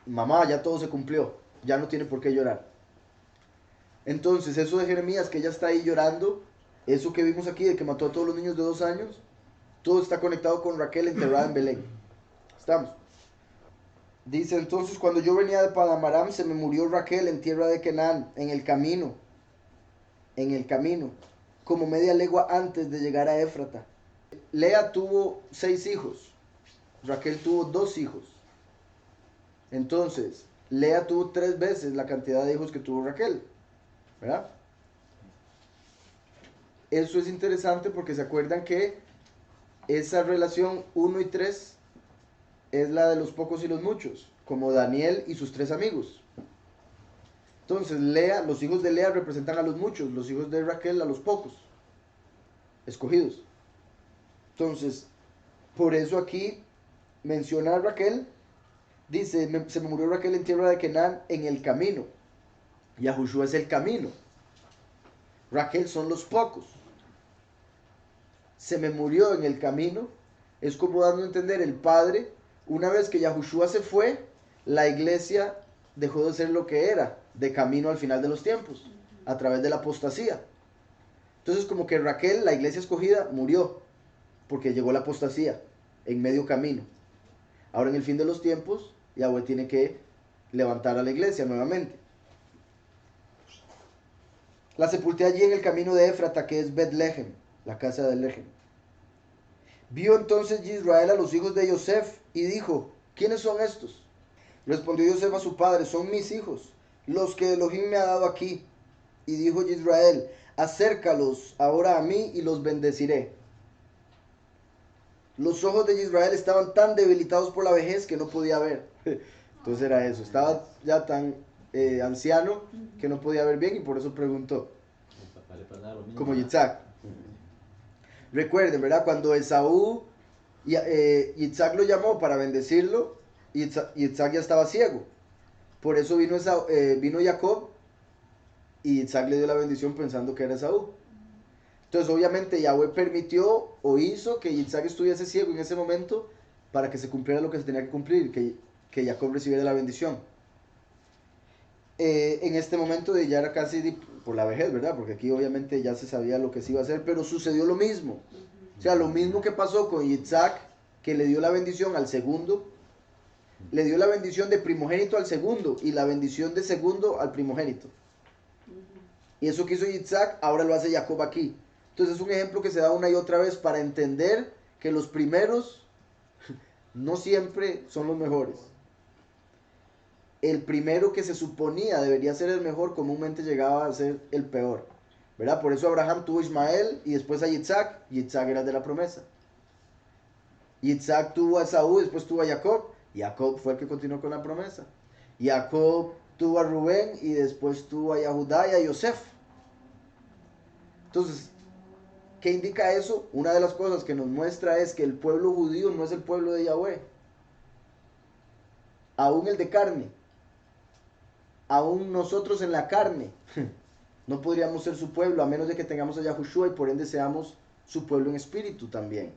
mamá, ya todo se cumplió, ya no tiene por qué llorar. Entonces, eso de Jeremías, que ella está ahí llorando, eso que vimos aquí, de que mató a todos los niños de 2 años, todo está conectado con Raquel enterrada en Belén. ¿Estamos? Dice, entonces, cuando yo venía de Padamaram, se me murió Raquel en tierra de Canaán, en el camino, como media legua antes de llegar a Éfrata. Lea tuvo 6 hijos, Raquel tuvo 2 hijos. Entonces, Lea tuvo 3 veces la cantidad de hijos que tuvo Raquel, ¿verdad? Eso es interesante porque se acuerdan que esa relación 1 y 3 es la de los pocos y los muchos, como Daniel y sus 3 amigos. Entonces, Lea, los hijos de Lea representan a los muchos, los hijos de Raquel a los pocos, escogidos. Entonces, por eso aquí menciona a Raquel, dice, se me murió Raquel en tierra de Canaán en el camino. Yahushua es el camino. Raquel son los pocos. Se me murió en el camino. Es como dando a entender el Padre, una vez que Yahushua se fue, la iglesia dejó de ser lo que era, de camino al final de los tiempos, a través de la apostasía. Entonces como que Raquel, la iglesia escogida, murió, porque llegó la apostasía, en medio camino. Ahora en el fin de los tiempos, Yahweh tiene que levantar a la iglesia nuevamente. La sepulté allí en el camino de Éfrata, que es Betlehem, la casa de Lehem. Vio entonces Israel a los hijos de Yosef y dijo, ¿quiénes son estos? Respondió Yosef a su padre, son mis hijos, los que Elohim me ha dado aquí. Y dijo Israel, acércalos ahora a mí y los bendeciré. Los ojos de Israel estaban tan debilitados por la vejez que no podía ver. Entonces era eso, estaba ya tan anciano que no podía ver bien y por eso preguntó. Como Yitzhak. Recuerden, ¿verdad? Cuando Esaú, Yitzhak lo llamó para bendecirlo, Yitzhak ya estaba ciego. Por eso vino Jacob y Yitzhak le dio la bendición pensando que era Esaú. Entonces obviamente Yahweh permitió o hizo que Yitzhak estuviese ciego en ese momento para que se cumpliera lo que se tenía que cumplir, que Jacob recibiera la bendición. En este momento ya era casi por la vejez, ¿verdad? Porque aquí obviamente ya se sabía lo que se iba a hacer, pero sucedió lo mismo. O sea, lo mismo que pasó con Yitzhak, que le dio la bendición al segundo, le dio la bendición de primogénito al segundo y la bendición de segundo al primogénito. Y eso que hizo Yitzhak, ahora lo hace Jacob aquí. Entonces es un ejemplo que se da una y otra vez para entender que los primeros no siempre son los mejores. El primero que se suponía debería ser el mejor, comúnmente llegaba a ser el peor, ¿verdad? Por eso Abraham tuvo a Ismael y después a Yitzhak. Yitzhak era de la promesa. Yitzhak tuvo a Esaú y después tuvo a Jacob. Jacob fue el que continuó con la promesa. Jacob tuvo a Rubén y después tuvo a Yahudá y a Yosef. Entonces, ¿qué indica eso? Una de las cosas que nos muestra es que el pueblo judío no es el pueblo de Yahweh. Aún el de carne. Aún nosotros en la carne no podríamos ser su pueblo a menos de que tengamos a Yahushua y por ende seamos su pueblo en espíritu también.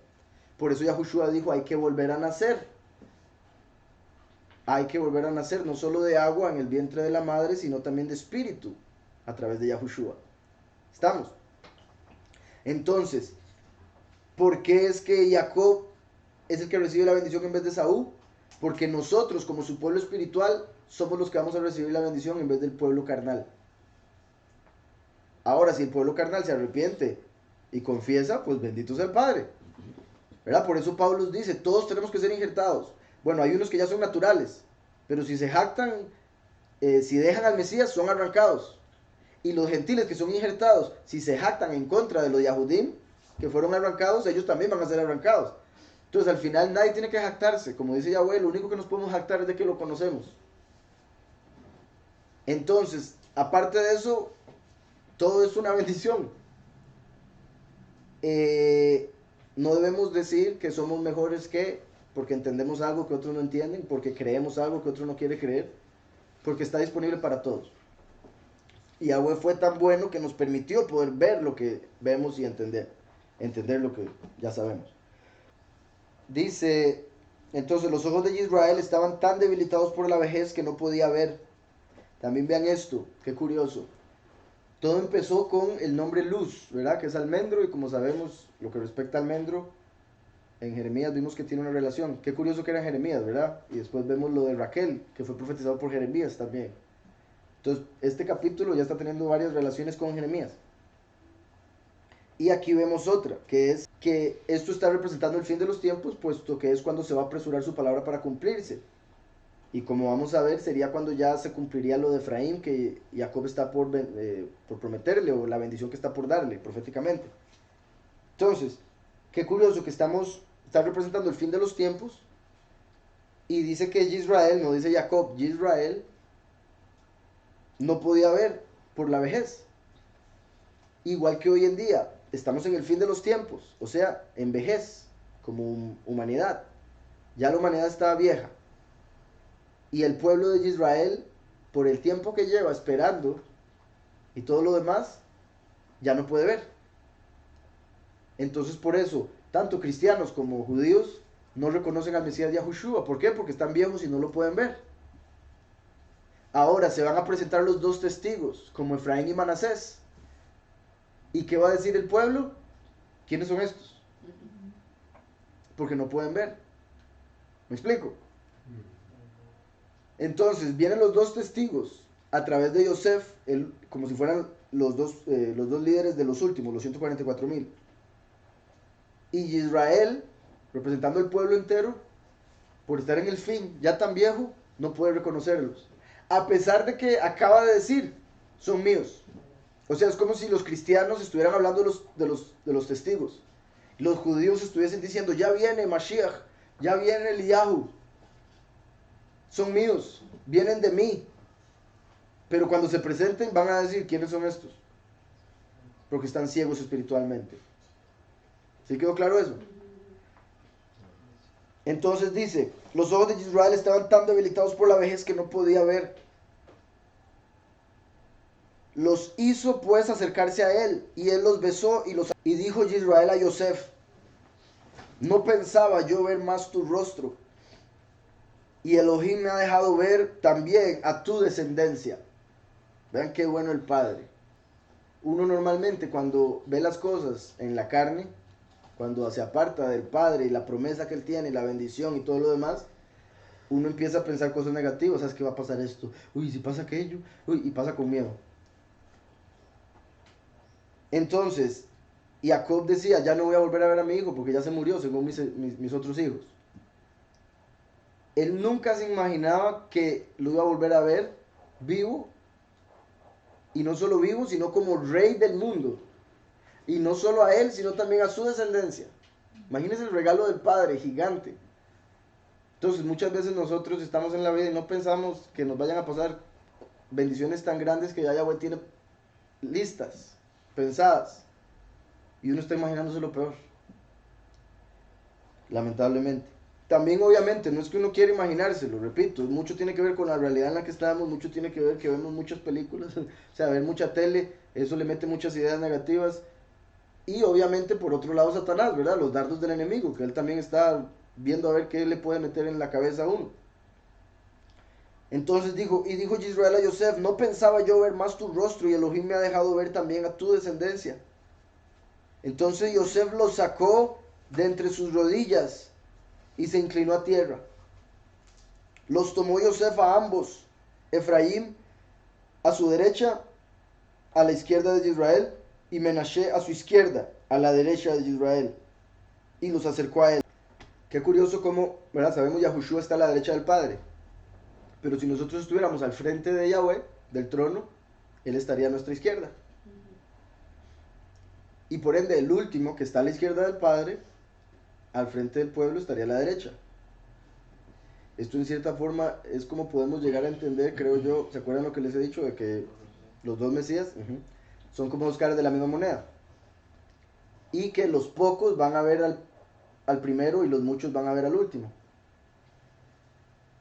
Por eso Yahushua dijo, hay que volver a nacer. Hay que volver a nacer no solo de agua en el vientre de la madre, sino también de espíritu a través de Yahushua. ¿Estamos? Entonces, ¿por qué es que Jacob es el que recibe la bendición en vez de Esaú? Porque nosotros, como su pueblo espiritual, somos los que vamos a recibir la bendición en vez del pueblo carnal. Ahora, si el pueblo carnal se arrepiente y confiesa, pues bendito sea el Padre, ¿verdad? Por eso Pablo dice, todos tenemos que ser injertados. Bueno, hay unos que ya son naturales, pero si se jactan, si dejan al Mesías, son arrancados. Y los gentiles que son injertados, si se jactan en contra de los Yahudim, que fueron arrancados, ellos también van a ser arrancados. Entonces, al final, nadie tiene que jactarse. Como dice Yahweh, lo único que nos podemos jactar es de que lo conocemos. Entonces, aparte de eso, todo es una bendición. No debemos decir que somos mejores que, porque entendemos algo que otros no entienden, porque creemos algo que otro no quiere creer, porque está disponible para todos. Y Yahweh fue tan bueno que nos permitió poder ver lo que vemos y entender lo que ya sabemos. Dice, entonces los ojos de Israel estaban tan debilitados por la vejez que no podía ver. También vean esto, qué curioso. Todo empezó con el nombre luz, ¿verdad? Que es almendro, y como sabemos, lo que respecta al almendro, en Jeremías vimos que tiene una relación. Qué curioso que era Jeremías, ¿verdad? Y después vemos lo de Raquel, que fue profetizado por Jeremías también. Entonces, este capítulo ya está teniendo varias relaciones con Jeremías. Y aquí vemos otra, que es que esto está representando el fin de los tiempos, puesto que es cuando se va a apresurar su palabra para cumplirse. Y como vamos a ver, sería cuando ya se cumpliría lo de Efraín, que Jacob está por prometerle, o la bendición que está por darle proféticamente. Entonces, qué curioso que está representando el fin de los tiempos, y dice que Israel, no dice Jacob, Israel no podía ver por la vejez. Igual que hoy en día, estamos en el fin de los tiempos, o sea, en vejez, como humanidad. Ya la humanidad está vieja. Y el pueblo de Israel, por el tiempo que lleva esperando y todo lo demás, ya no puede ver. Entonces por eso, tanto cristianos como judíos no reconocen al Mesías Yahushua. ¿Por qué? Porque están viejos y no lo pueden ver. Ahora se van a presentar los dos testigos, como Efraín y Manasés. ¿Y qué va a decir el pueblo? ¿Quiénes son estos? Porque no pueden ver. ¿Me explico? Entonces vienen los dos testigos a través de Yosef, como si fueran los dos líderes de los últimos, los 144,000. Y Israel, representando al pueblo entero, por estar en el fin, ya tan viejo, no puede reconocerlos. A pesar de que acaba de decir, son míos. O sea, es como si los cristianos estuvieran hablando de los testigos. Los judíos estuviesen diciendo, ya viene Mashiach, ya viene Eliyahu. Son míos, vienen de mí. Pero cuando se presenten van a decir, ¿quiénes son estos? Porque están ciegos espiritualmente. ¿Sí quedó claro eso? Entonces dice, los ojos de Israel estaban tan debilitados por la vejez que no podía ver. Los hizo pues acercarse a él, y él los besó y dijo Israel a Yosef, no pensaba yo ver más tu rostro, y Elohim me ha dejado ver también a tu descendencia. Vean qué bueno el Padre. Uno normalmente cuando ve las cosas en la carne, cuando se aparta del Padre y la promesa que Él tiene, y la bendición y todo lo demás, uno empieza a pensar cosas negativas. ¿Sabes qué va a pasar esto? Uy, si pasa aquello. Uy, y pasa con miedo. Entonces, Jacob decía, ya no voy a volver a ver a mi hijo porque ya se murió, según mis otros hijos. Él nunca se imaginaba que lo iba a volver a ver vivo, y no solo vivo, sino como rey del mundo. Y no solo a él, sino también a su descendencia. Imagínense el regalo del Padre, gigante. Entonces, muchas veces nosotros estamos en la vida y no pensamos que nos vayan a pasar bendiciones tan grandes que ya Yahweh tiene listas, pensadas. Y uno está imaginándose lo peor. Lamentablemente. También obviamente no es que uno quiera imaginárselo, repito, mucho tiene que ver con la realidad en la que estamos, mucho tiene que ver que vemos muchas películas, o sea, ver mucha tele, eso le mete muchas ideas negativas. Y obviamente por otro lado Satanás, ¿verdad? Los dardos del enemigo, que él también está viendo a ver qué le puede meter en la cabeza a uno. Entonces dijo Israel a Yosef, no pensaba yo ver más tu rostro, y Elohim me ha dejado ver también a tu descendencia. Entonces Yosef los sacó de entre sus rodillas y se inclinó a tierra. Los tomó Yosef a ambos, Efraín a su derecha, a la izquierda de Israel, y Menashe a su izquierda, a la derecha de Israel, y los acercó a él. Qué curioso cómo, ¿verdad? Sabemos Yahushua está a la derecha del Padre, pero si nosotros estuviéramos al frente de Yahweh, del trono, él estaría a nuestra izquierda. Y por ende, el último que está a la izquierda del Padre, al frente del pueblo, estaría a la derecha. Esto en cierta forma es como podemos llegar a entender, creo yo. ¿Se acuerdan lo que les he dicho de que los dos Mesías son como dos caras de la misma moneda? Y que los pocos van a ver al primero y los muchos van a ver al último.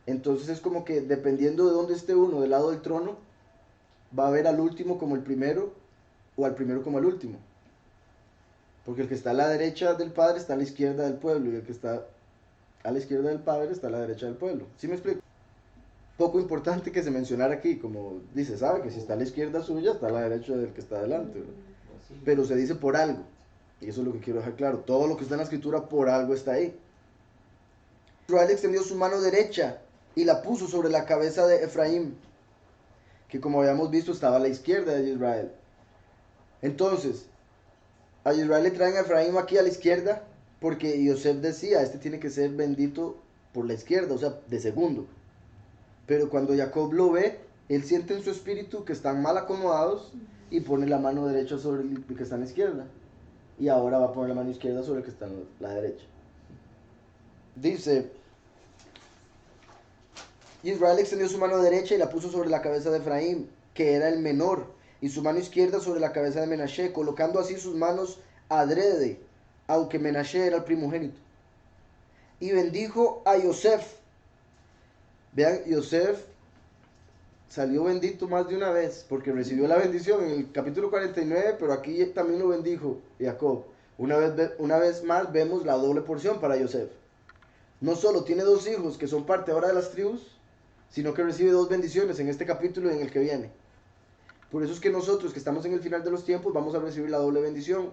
Entonces es como que dependiendo de dónde esté uno del lado del trono, va a ver al último como el primero o al primero como el último. Porque el que está a la derecha del Padre está a la izquierda del pueblo, y el que está a la izquierda del Padre está a la derecha del pueblo. ¿Sí me explico? Poco importante que se mencionara aquí, como dice, sabe que si está a la izquierda suya, está a la derecha del que está delante, ¿verdad? Pero se dice por algo, y eso es lo que quiero dejar claro, todo lo que está en la escritura por algo está ahí. Israel extendió su mano derecha y la puso sobre la cabeza de Efraín, que como habíamos visto estaba a la izquierda de Israel. Entonces, a Israel le traen a Efraín aquí a la izquierda, porque Yosef decía, este tiene que ser bendito por la izquierda, o sea, de segundo. Pero cuando Jacob lo ve, él siente en su espíritu que están mal acomodados y pone la mano derecha sobre el que está en la izquierda. Y ahora va a poner la mano izquierda sobre el que está en la derecha. Dice, Israel extendió su mano derecha y la puso sobre la cabeza de Efraín, que era el menor, y su mano izquierda sobre la cabeza de Menashe, colocando así sus manos adrede, aunque Menashe era el primogénito. Y bendijo a Yosef. Vean, Yosef salió bendito más de una vez, porque recibió la bendición en el capítulo 49, pero aquí también lo bendijo Jacob. Una vez más vemos la doble porción para Yosef. No solo tiene dos hijos que son parte ahora de las tribus, sino que recibe dos bendiciones en este capítulo y en el que viene. Por eso es que nosotros que estamos en el final de los tiempos vamos a recibir la doble bendición.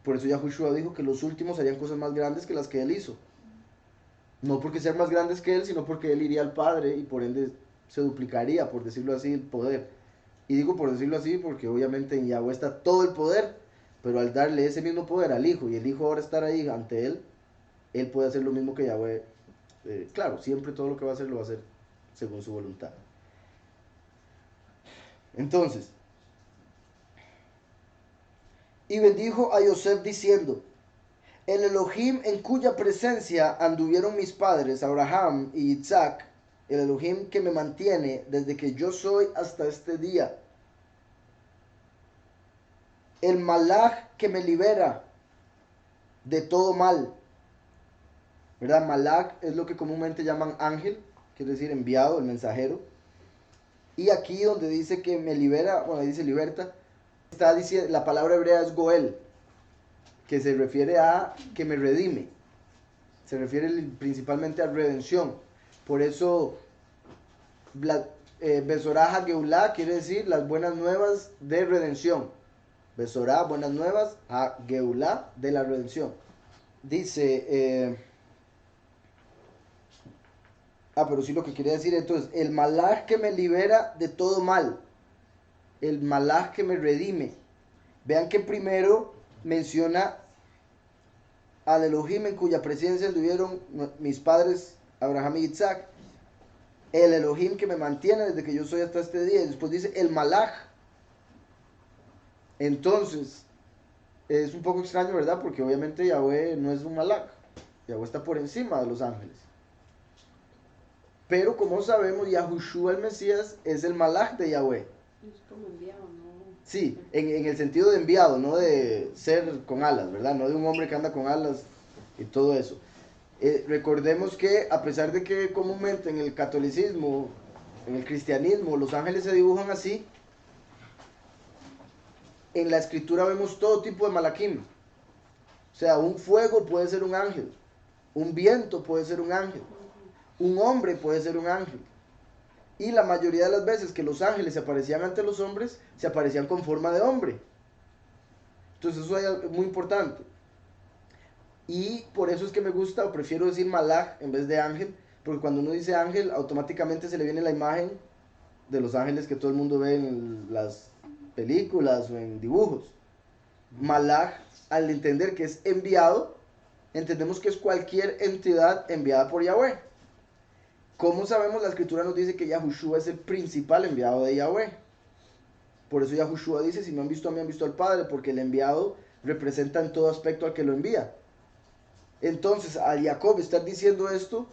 Por eso Yahushua dijo que los últimos harían cosas más grandes que las que él hizo. No porque sean más grandes que él, sino porque él iría al Padre y por ende se duplicaría, por decirlo así, el poder. Y digo por decirlo así porque obviamente en Yahweh está todo el poder, pero al darle ese mismo poder al Hijo y el Hijo ahora estar ahí ante él puede hacer lo mismo que Yahweh. Claro, siempre todo lo que va a hacer lo va a hacer según su voluntad. Entonces, y bendijo a Yosef diciendo, el Elohim en cuya presencia anduvieron mis padres, Abraham y Isaac, el Elohim que me mantiene desde que yo soy hasta este día, el Malach que me libera de todo mal, ¿verdad? Malach es lo que comúnmente llaman ángel, quiere decir enviado, el mensajero. Y aquí donde dice que me libera, bueno, dice liberta, está diciendo, la palabra hebrea es Goel, que se refiere a que me redime. Se refiere principalmente a redención. Por eso, Besorah HaGeulah quiere decir las buenas nuevas de redención. Besorah, buenas nuevas, HaGeulah de la redención. Dice, pero sí lo que quería decir entonces, el malach que me libera de todo mal. El malach que me redime. Vean que primero menciona al Elohim en cuya presencia anduvieron mis padres Abraham y Isaac, el Elohim que me mantiene desde que yo soy hasta este día, y después dice el Malach. Entonces es un poco extraño, ¿verdad? Porque obviamente Yahweh no es un Malach, Yahweh está por encima de los ángeles, pero como sabemos, Yahushua el Mesías es el Malach de Yahweh. Es como enviado, ¿no? Sí, en el sentido de enviado, no de ser con alas, ¿verdad? No de un hombre que anda con alas y todo eso. Recordemos que a pesar de que comúnmente en el catolicismo, en el cristianismo, los ángeles se dibujan así, en la escritura vemos todo tipo de malaquim. O sea, un fuego puede ser un ángel, un viento puede ser un ángel, un hombre puede ser un ángel. Y la mayoría de las veces que los ángeles se aparecían ante los hombres, se aparecían con forma de hombre. Entonces eso es muy importante. Y por eso es que me gusta o prefiero decir malach en vez de ángel, porque cuando uno dice ángel, automáticamente se le viene la imagen de los ángeles que todo el mundo ve en las películas o en dibujos. Malach, al entender que es enviado, entendemos que es cualquier entidad enviada por Yahweh. ¿Cómo sabemos? La escritura nos dice que Yahushua es el principal enviado de Yahweh. Por eso Yahushua dice, si me han visto a mí, han visto al Padre, porque el enviado representa en todo aspecto al que lo envía. Entonces, al Jacob estar diciendo esto,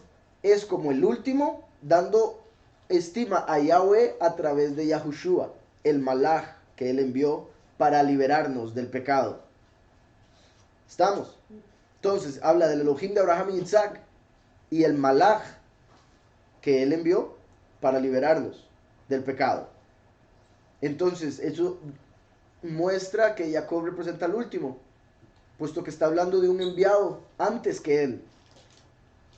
es como el último, dando estima a Yahweh a través de Yahushua, el Malach que él envió para liberarnos del pecado. ¿Estamos? Entonces, habla del Elohim de Abraham y Isaac y el Malach que él envió para liberarnos del pecado. Entonces, eso muestra que Jacob representa al último, puesto que está hablando de un enviado antes que él.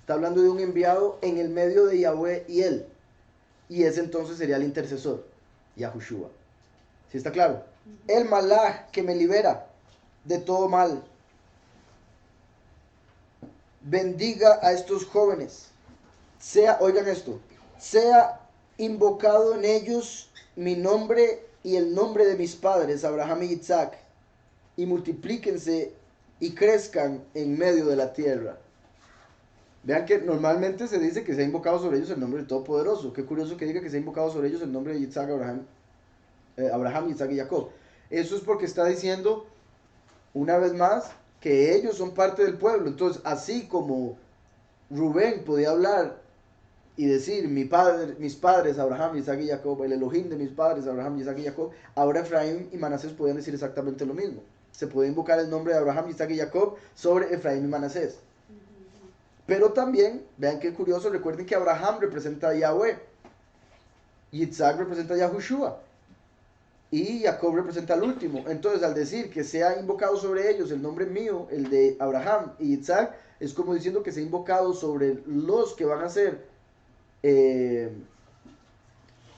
Está hablando de un enviado en el medio de Yahweh y él. Y ese entonces sería el intercesor, Yahushua. ¿Sí está claro? El malach que me libera de todo mal. Bendiga a estos jóvenes. Sea, oigan esto, sea invocado en ellos mi nombre y el nombre de mis padres, Abraham y Isaac, y multiplíquense y crezcan en medio de la tierra. Vean que normalmente se dice que se ha invocado sobre ellos el nombre del Todopoderoso. Qué curioso que diga que se ha invocado sobre ellos el nombre de Isaac, Abraham, Isaac y Jacob. Eso es porque está diciendo, una vez más, que ellos son parte del pueblo. Entonces, así como Rubén podía hablar y decir, mis padres, Abraham, Isaac y Jacob, el Elohim de mis padres, Abraham, Isaac y Jacob, ahora Efraín y Manasés podían decir exactamente lo mismo. Se puede invocar el nombre de Abraham, Isaac y Jacob sobre Efraín y Manasés. Pero también, vean qué curioso, recuerden que Abraham representa a Yahweh, Isaac representa a Yahushua, y Jacob representa al último. Entonces, al decir que se ha invocado sobre ellos el nombre mío, el de Abraham y Isaac, es como diciendo que se ha invocado sobre los que van a ser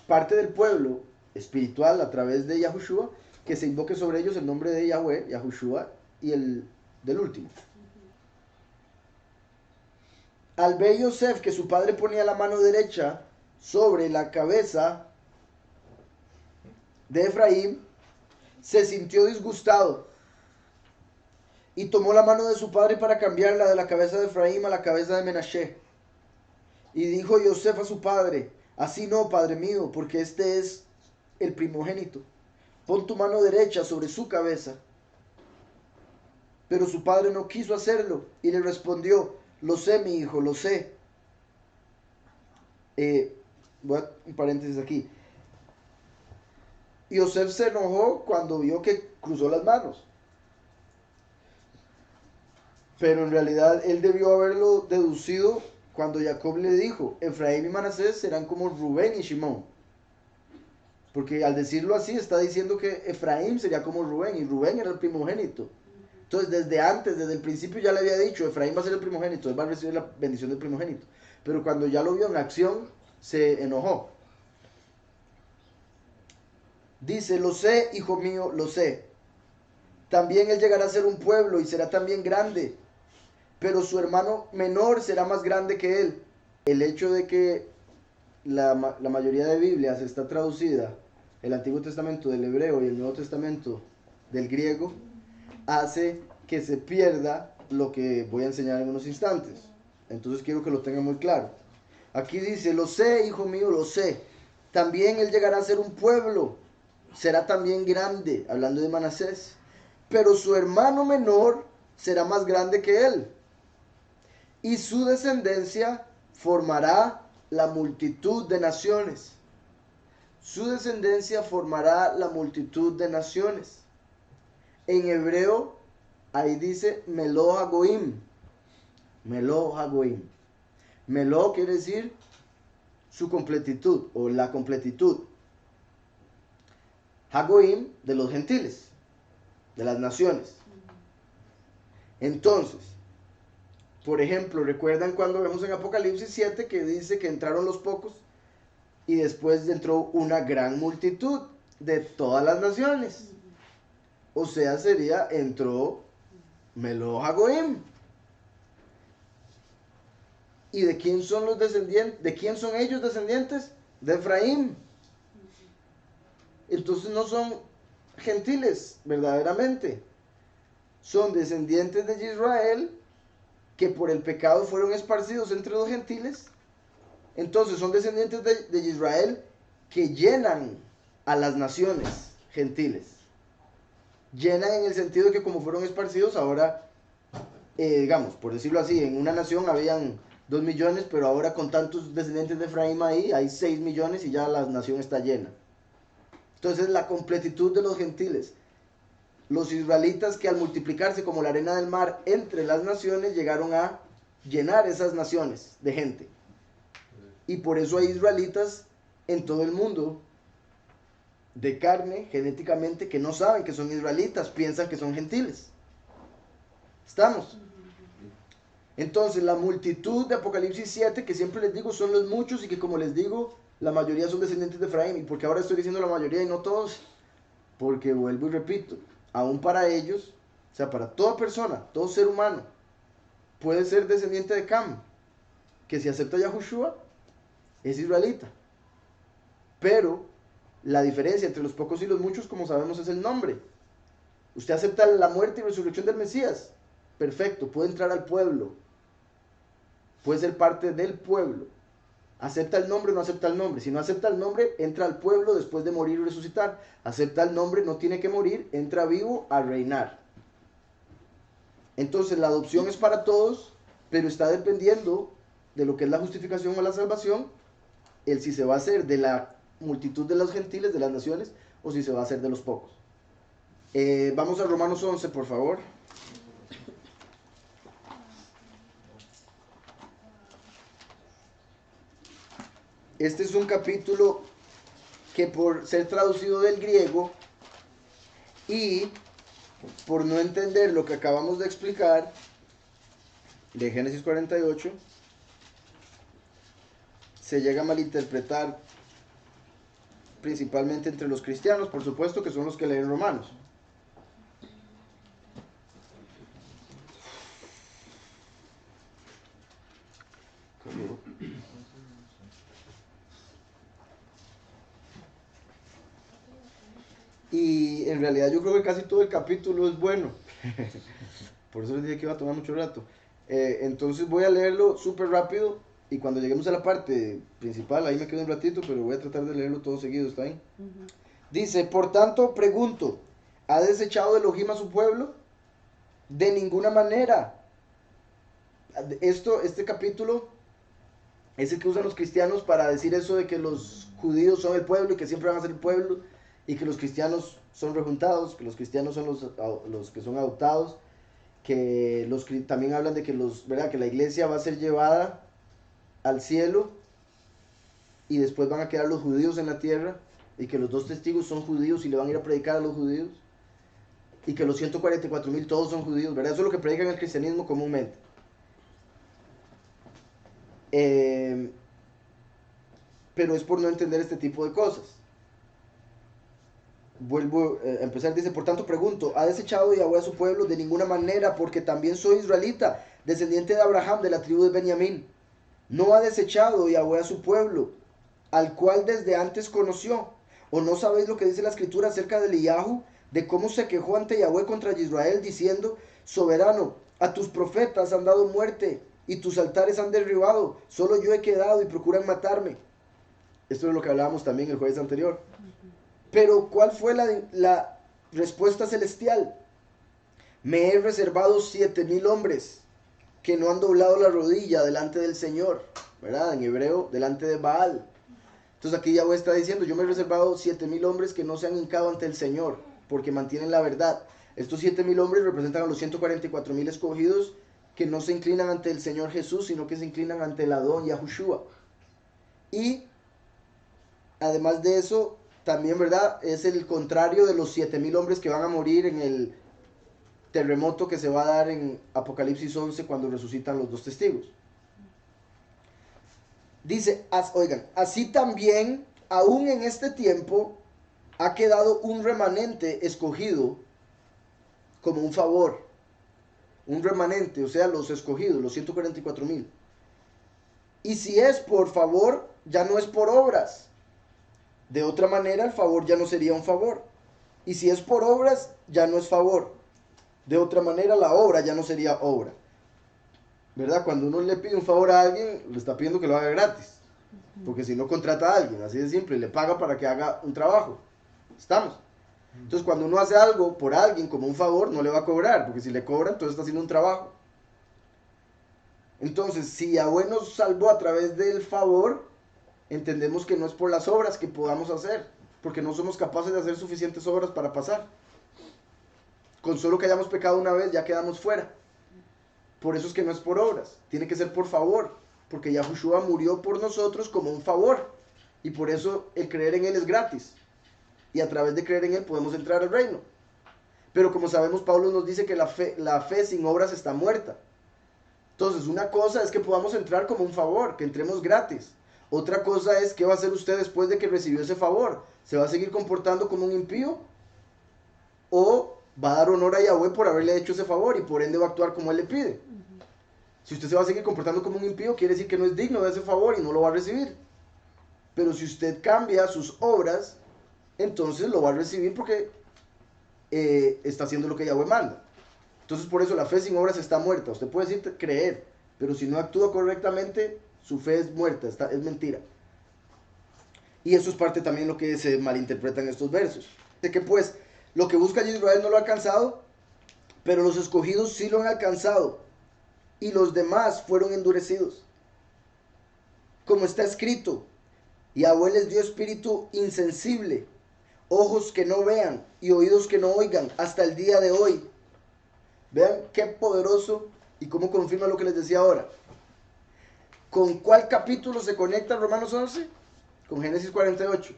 parte del pueblo espiritual a través de Yahushua, que se invoque sobre ellos el nombre de Yahweh, Yahushua, y el del último. Al ver Yosef que su padre ponía la mano derecha sobre la cabeza de Efraín, se sintió disgustado y tomó la mano de su padre para cambiarla de la cabeza de Efraín a la cabeza de Menashe. Y dijo Yosef a su padre, así no, padre mío, porque este es el primogénito. Pon tu mano derecha sobre su cabeza. Pero su padre no quiso hacerlo y le respondió, lo sé, mi hijo, lo sé. Voy a un paréntesis aquí. Yosef se enojó cuando vio que cruzó las manos. Pero en realidad él debió haberlo deducido cuando Jacob le dijo, Efraín y Manasés serán como Rubén y Shimón. Porque al decirlo así está diciendo que Efraín sería como Rubén y Rubén era el primogénito. Entonces desde antes, desde el principio ya le había dicho, Efraín va a ser el primogénito, él va a recibir la bendición del primogénito. Pero cuando ya lo vio en acción, se enojó. Dice, lo sé, hijo mío, lo sé. También él llegará a ser un pueblo y será también grande, pero su hermano menor será más grande que él. El hecho de que la mayoría de Biblias está traducida, el Antiguo Testamento del hebreo y el Nuevo Testamento del griego, hace que se pierda lo que voy a enseñar en unos instantes. Entonces quiero que lo tengan muy claro. Aquí dice, lo sé, hijo mío, lo sé. También él llegará a ser un pueblo, será también grande, hablando de Manasés, pero su hermano menor será más grande que él. Y su descendencia formará la multitud de naciones. Su descendencia formará la multitud de naciones. En hebreo, ahí dice Melo Hagoim. Melo Hagoim. Melo quiere decir su completitud o la completitud. Hagoim de los gentiles, de las naciones. Entonces, por ejemplo, ¿recuerdan cuando vemos en Apocalipsis 7 que dice que entraron los pocos y después entró una gran multitud de todas las naciones? O sea, entró Melo Hagoim. ¿Y de quién son los descendientes? ¿De quién son ellos descendientes? De Efraín. Entonces no son gentiles, verdaderamente. Son descendientes de Israel que por el pecado fueron esparcidos entre los gentiles. Entonces son descendientes de Israel que llenan a las naciones gentiles. Llenan en el sentido de que como fueron esparcidos ahora, digamos, por decirlo así, en una nación habían 2 millones, pero ahora con tantos descendientes de Efraín ahí hay 6 millones y ya la nación está llena. Entonces la completitud de los gentiles. Los israelitas que al multiplicarse como la arena del mar entre las naciones llegaron a llenar esas naciones de gente. Y por eso hay israelitas en todo el mundo de carne, genéticamente, que no saben que son israelitas, piensan que son gentiles. ¿Estamos? Entonces, la multitud de Apocalipsis 7, que siempre les digo son los muchos y que como les digo, la mayoría son descendientes de Efraín. ¿Y porque ahora estoy diciendo la mayoría y no todos? Porque vuelvo y repito, aún para ellos, o sea, para toda persona, todo ser humano, puede ser descendiente de Cam, que si acepta a Yahushua, es israelita. Pero la diferencia entre los pocos y los muchos, como sabemos, es el nombre. Usted acepta la muerte y resurrección del Mesías, perfecto, puede entrar al pueblo, puede ser parte del pueblo. Acepta el nombre o no acepta el nombre. Si no acepta el nombre, entra al pueblo después de morir y resucitar. Acepta el nombre, no tiene que morir, entra vivo a reinar. Entonces la adopción es para todos, pero está dependiendo de lo que es la justificación o la salvación, el si se va a hacer de la multitud de los gentiles, de las naciones, o si se va a hacer de los pocos. Vamos a Romanos 11, por favor. Este es un capítulo que por ser traducido del griego y por no entender lo que acabamos de explicar de Génesis 48, se llega a malinterpretar principalmente entre los cristianos, por supuesto, que son los que leen Romanos. Y en realidad yo creo que casi todo el capítulo es bueno. Por eso les dije que iba a tomar mucho rato. Entonces voy a leerlo súper rápido y cuando lleguemos a la parte principal, ahí me quedo un ratito, pero voy a tratar de leerlo todo seguido, ¿está bien? Dice, por tanto, pregunto, ¿ha desechado Elohim a su pueblo? De ninguna manera. Este capítulo es el que usan los cristianos para decir eso de que los judíos son el pueblo y que siempre van a ser el pueblo, y que los cristianos son rejuntados, que los cristianos son los que son adoptados, que también hablan de que ¿verdad? Que la iglesia va a ser llevada al cielo y después van a quedar los judíos en la tierra, y que los dos testigos son judíos y le van a ir a predicar a los judíos, y que los 144,000 todos son judíos, ¿verdad? Eso es lo que predican el cristianismo comúnmente. Pero es por no entender este tipo de cosas. Vuelvo a empezar, dice, por tanto pregunto, ¿ha desechado Yahweh a su pueblo? De ninguna manera, porque también soy israelita, descendiente de Abraham, de la tribu de Benjamín. No ha desechado Yahweh a su pueblo, al cual desde antes conoció. ¿O no sabéis lo que dice la escritura acerca de Eliyahu, de cómo se quejó ante Yahweh contra Israel, diciendo, soberano, a tus profetas han dado muerte, y tus altares han derribado, solo yo he quedado y procuran matarme? Esto es lo que hablábamos también el jueves anterior. Pero ¿cuál fue la respuesta celestial? Me he reservado 7,000 hombres que no han doblado la rodilla delante del Señor, ¿verdad? En hebreo, delante de Baal. Entonces aquí Yahweh está diciendo, yo me he reservado 7,000 hombres que no se han hincado ante el Señor, porque mantienen la verdad. Estos 7,000 hombres representan a los 144,000 escogidos que no se inclinan ante el Señor Jesús, sino que se inclinan ante el Adón Yahushua. Y además de eso, también, ¿verdad? Es el contrario de los 7,000 hombres que van a morir en el terremoto que se va a dar en Apocalipsis 11 cuando resucitan los dos testigos. Dice, oigan, así también, aún en este tiempo, ha quedado un remanente escogido como un favor. Un remanente, o sea, los escogidos, los 144,000. Y si es por favor, ya no es por obras. De otra manera, el favor ya no sería un favor. Y si es por obras, ya no es favor. De otra manera, la obra ya no sería obra. ¿Verdad? Cuando uno le pide un favor a alguien, le está pidiendo que lo haga gratis. Porque si no, contrata a alguien, así de simple, le paga para que haga un trabajo. ¿Estamos? Entonces, cuando uno hace algo por alguien como un favor, no le va a cobrar, porque si le cobra, entonces está haciendo un trabajo. Entonces, si Yahweh nos salvó a través del favor, entendemos que no es por las obras que podamos hacer, porque no somos capaces de hacer suficientes obras para pasar. Con solo que hayamos pecado una vez, ya quedamos fuera. Por eso es que no es por obras, tiene que ser por favor, porque Yahushua murió por nosotros como un favor, y por eso el creer en Él es gratis, y a través de creer en Él podemos entrar al reino. Pero como sabemos, Pablo nos dice que la fe sin obras está muerta. Entonces, una cosa es que podamos entrar como un favor, que entremos gratis. Otra cosa es qué va a hacer usted después de que recibió ese favor. ¿Se va a seguir comportando como un impío? ¿O va a dar honor a Yahweh por haberle hecho ese favor y por ende va a actuar como él le pide? Si usted se va a seguir comportando como un impío, quiere decir que no es digno de ese favor y no lo va a recibir. Pero si usted cambia sus obras, entonces lo va a recibir porque está haciendo lo que Yahweh manda. Entonces por eso la fe sin obras está muerta. Usted puede decir creer, pero si no actúa correctamente, su fe es muerta, es mentira. Y eso es parte también de lo que se malinterpreta en estos versos. De que pues lo que busca Israel no lo ha alcanzado, pero los escogidos sí lo han alcanzado. Y los demás fueron endurecidos. Como está escrito, Yahweh les dio espíritu insensible, ojos que no vean y oídos que no oigan hasta el día de hoy. Vean qué poderoso y cómo confirma lo que les decía ahora. ¿Con cuál capítulo se conecta Romanos 11? Con Génesis 48.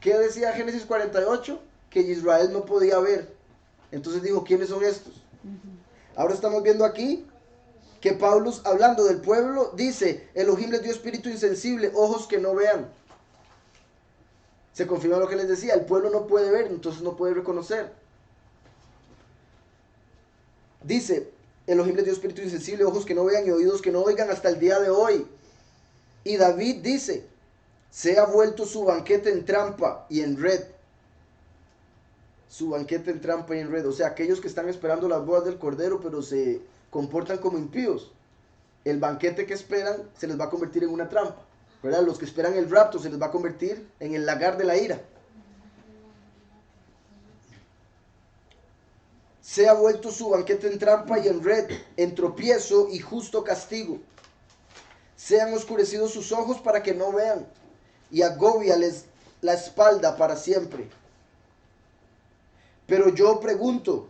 ¿Qué decía Génesis 48? Que Israel no podía ver. Entonces dijo, ¿quiénes son estos? Ahora estamos viendo aquí que Pablo, hablando del pueblo, dice, Elohim les dio espíritu insensible, ojos que no vean. Se confirma lo que les decía, el pueblo no puede ver, entonces no puede reconocer. Dice, Elohim les dio espíritu insensible, ojos que no vean y oídos que no oigan hasta el día de hoy. Y David dice, se ha vuelto su banquete en trampa y en red. Su banquete en trampa y en red. O sea, aquellos que están esperando las bodas del Cordero, pero se comportan como impíos. El banquete que esperan se les va a convertir en una trampa, ¿verdad? Los que esperan el rapto se les va a convertir en el lagar de la ira. Se ha vuelto su banquete en trampa y en red, en tropiezo y justo castigo. Se han oscurecido sus ojos para que no vean, y agóbiales la espalda para siempre. Pero yo pregunto,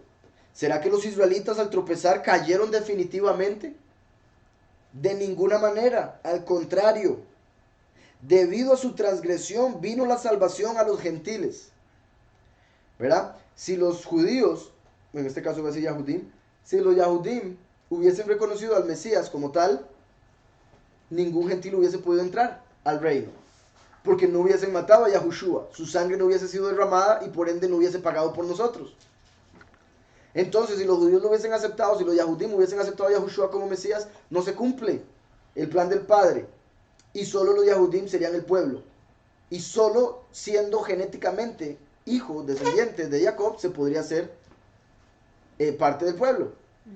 ¿será que los israelitas al tropezar cayeron definitivamente? De ninguna manera, al contrario. Debido a su transgresión vino la salvación a los gentiles. ¿Verdad? Si los judíos, en este caso va a decir Yahudim, si los Yahudim hubiesen reconocido al Mesías como tal, ningún gentil hubiese podido entrar al reino. Porque no hubiesen matado a Yahushua, su sangre no hubiese sido derramada y por ende no hubiese pagado por nosotros. Entonces, si los judíos lo hubiesen aceptado, si los Yahudim hubiesen aceptado a Yahushua como Mesías, no se cumple el plan del Padre. Y solo los Yahudim serían el pueblo. Y solo siendo genéticamente hijos, descendientes de Jacob, se podría ser parte del pueblo.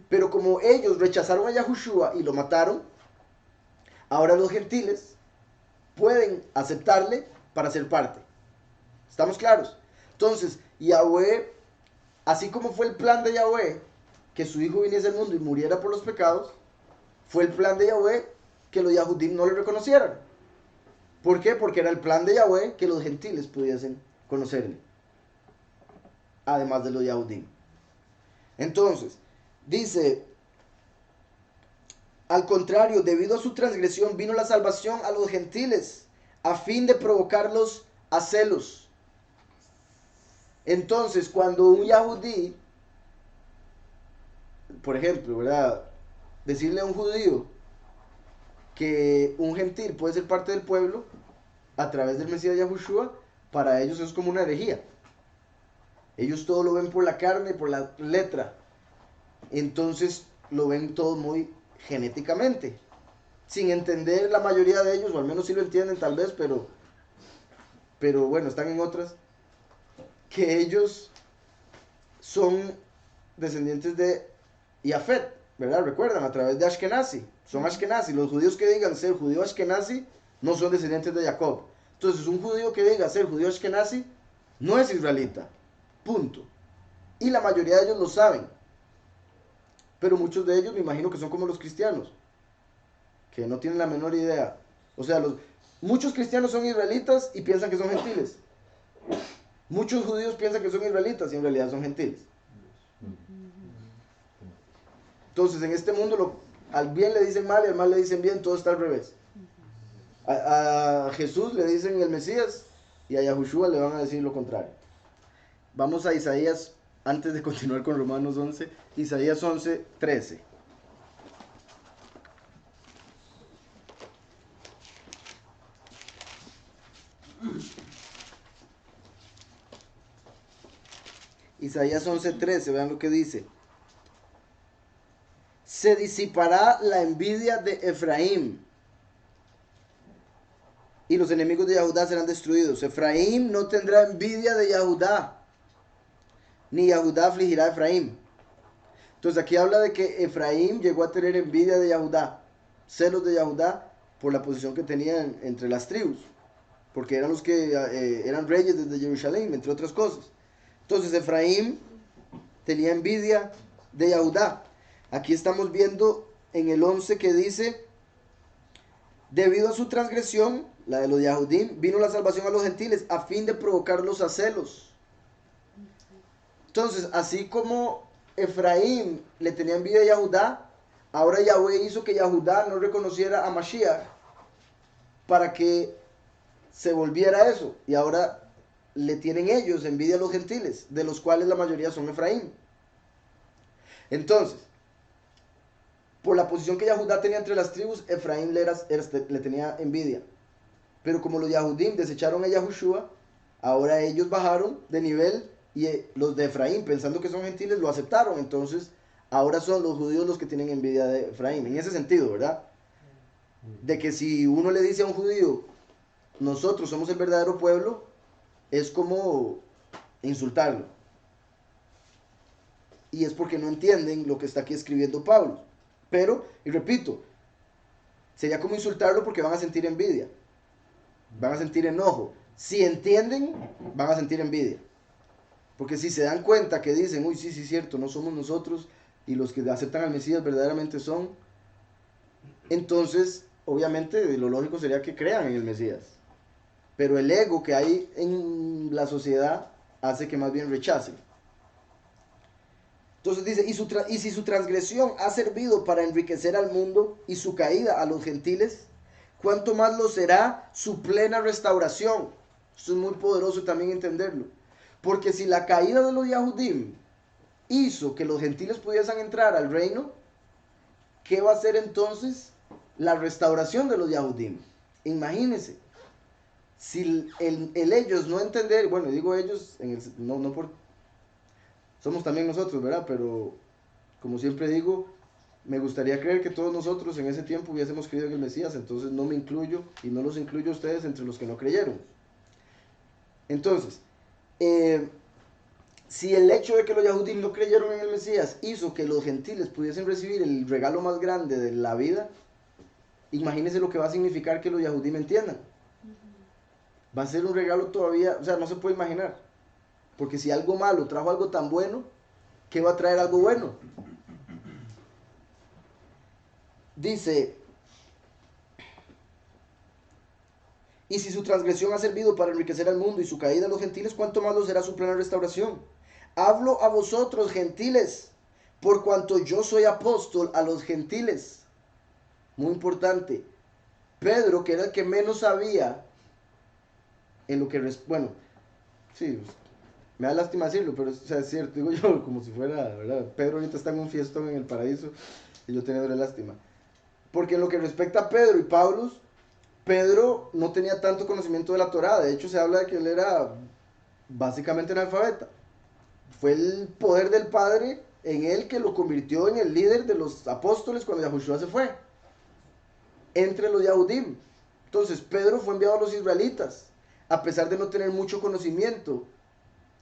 Pero como ellos rechazaron a Yahushua y lo mataron, ahora los gentiles pueden aceptarle para ser parte. ¿Estamos claros? Entonces, Yahweh, así como fue el plan de Yahweh, que su hijo viniese al mundo y muriera por los pecados, fue el plan de Yahweh que los Yahudim no le reconocieran. ¿Por qué? Porque era el plan de Yahweh que los gentiles pudiesen conocerle, además de los Yahudim. Entonces, dice, al contrario, debido a su transgresión vino la salvación a los gentiles, a fin de provocarlos a celos. Entonces, cuando un Yahudí, por ejemplo, ¿verdad?, decirle a un judío que un gentil puede ser parte del pueblo a través del Mesías Yahushua, para ellos es como una herejía. Ellos todo lo ven por la carne, por la letra. Entonces lo ven todo muy genéticamente, sin entender la mayoría de ellos, o al menos sí lo entienden tal vez, pero bueno, están en otras, que ellos son descendientes de Yafet, ¿verdad? Recuerdan, a través de Ashkenazi, son Ashkenazi. Los judíos que digan ser judío Ashkenazi no son descendientes de Jacob. Entonces un judío que diga ser judío Ashkenazi no es israelita, punto. Y la mayoría de ellos lo saben. Pero muchos de ellos me imagino que son como los cristianos, que no tienen la menor idea. O sea, muchos cristianos son israelitas y piensan que son gentiles. Muchos judíos piensan que son israelitas y en realidad son gentiles. Entonces, en este mundo al bien le dicen mal y al mal le dicen bien, todo está al revés. A Jesús le dicen el Mesías y a Yahushua le van a decir lo contrario. Vamos a Isaías, antes de continuar con Romanos 11, Isaías 11, 13. Isaías 11:13, vean lo que dice. Se disipará la envidia de Efraín y los enemigos de Yahudá serán destruidos. Efraín no tendrá envidia de Yahudá, ni Yahudá afligirá a Efraín. Entonces aquí habla de que Efraín llegó a tener envidia de Yahudá, celos de Yahudá por la posición que tenían entre las tribus, porque eran los que eran reyes desde Jerusalén, entre otras cosas. Entonces Efraín tenía envidia de Yahudá. Aquí estamos viendo en el 11 que dice, debido a su transgresión, la de los Yahudim, vino la salvación a los gentiles a fin de provocarlos a celos. Entonces, así como Efraín le tenía envidia a Yahudá, ahora Yahweh hizo que Yahudá no reconociera a Mashiach para que se volviera eso. Y ahora le tienen ellos envidia a los gentiles, de los cuales la mayoría son Efraín. Entonces, por la posición que Yahudá tenía entre las tribus, Efraín le tenía envidia. Pero como los Yahudim desecharon a Yahushua, ahora ellos bajaron de nivel y los de Efraín, pensando que son gentiles, lo aceptaron. Entonces, ahora son los judíos los que tienen envidia de Efraín. En ese sentido, ¿verdad? De que si uno le dice a un judío, nosotros somos el verdadero pueblo, es como insultarlo. Y es porque no entienden lo que está aquí escribiendo Pablo. Pero, y repito, sería como insultarlo porque van a sentir envidia, van a sentir enojo. Si entienden, van a sentir envidia. Porque si se dan cuenta que dicen, uy, sí, sí, cierto, no somos nosotros, y los que aceptan al Mesías verdaderamente son, entonces, obviamente, lo lógico sería que crean en el Mesías. Pero el ego que hay en la sociedad hace que más bien rechacen. Entonces dice, y si su transgresión ha servido para enriquecer al mundo y su caída a los gentiles, ¿cuánto más lo será su plena restauración? Esto es muy poderoso también entenderlo. Porque si la caída de los Yahudim hizo que los gentiles pudiesen entrar al reino, ¿qué va a ser entonces la restauración de los Yahudim? Imagínense, si el ellos no entender, bueno, digo ellos, no por... Somos también nosotros, ¿verdad? Pero, como siempre digo, me gustaría creer que todos nosotros en ese tiempo hubiésemos creído en el Mesías, entonces no me incluyo y no los incluyo a ustedes entre los que no creyeron. Entonces, si el hecho de que los Yahudim no creyeron en el Mesías hizo que los gentiles pudiesen recibir el regalo más grande de la vida, imagínense lo que va a significar que los Yahudim entiendan. Va a ser un regalo todavía, o sea, no se puede imaginar. Porque si algo malo trajo algo tan bueno, ¿qué va a traer algo bueno? Dice, y si su transgresión ha servido para enriquecer al mundo y su caída a los gentiles, ¿cuánto más lo será su plena restauración? Hablo a vosotros, gentiles, por cuanto yo soy apóstol a los gentiles. Muy importante. Pedro, que era el que menos sabía en lo que... Bueno, sí, me da lástima decirlo, pero o sea, es cierto, digo yo, como si fuera, ¿verdad? Pedro ahorita está en un fiestón en el paraíso y yo teniéndole lástima. Porque en lo que respecta a Pedro y Pablo, Pedro no tenía tanto conocimiento de la Torá. De hecho, se habla de que él era básicamente analfabeta. Fue el poder del Padre en él que lo convirtió en el líder de los apóstoles cuando Yahushua se fue, entre los Yahudim. Entonces, Pedro fue enviado a los israelitas, a pesar de no tener mucho conocimiento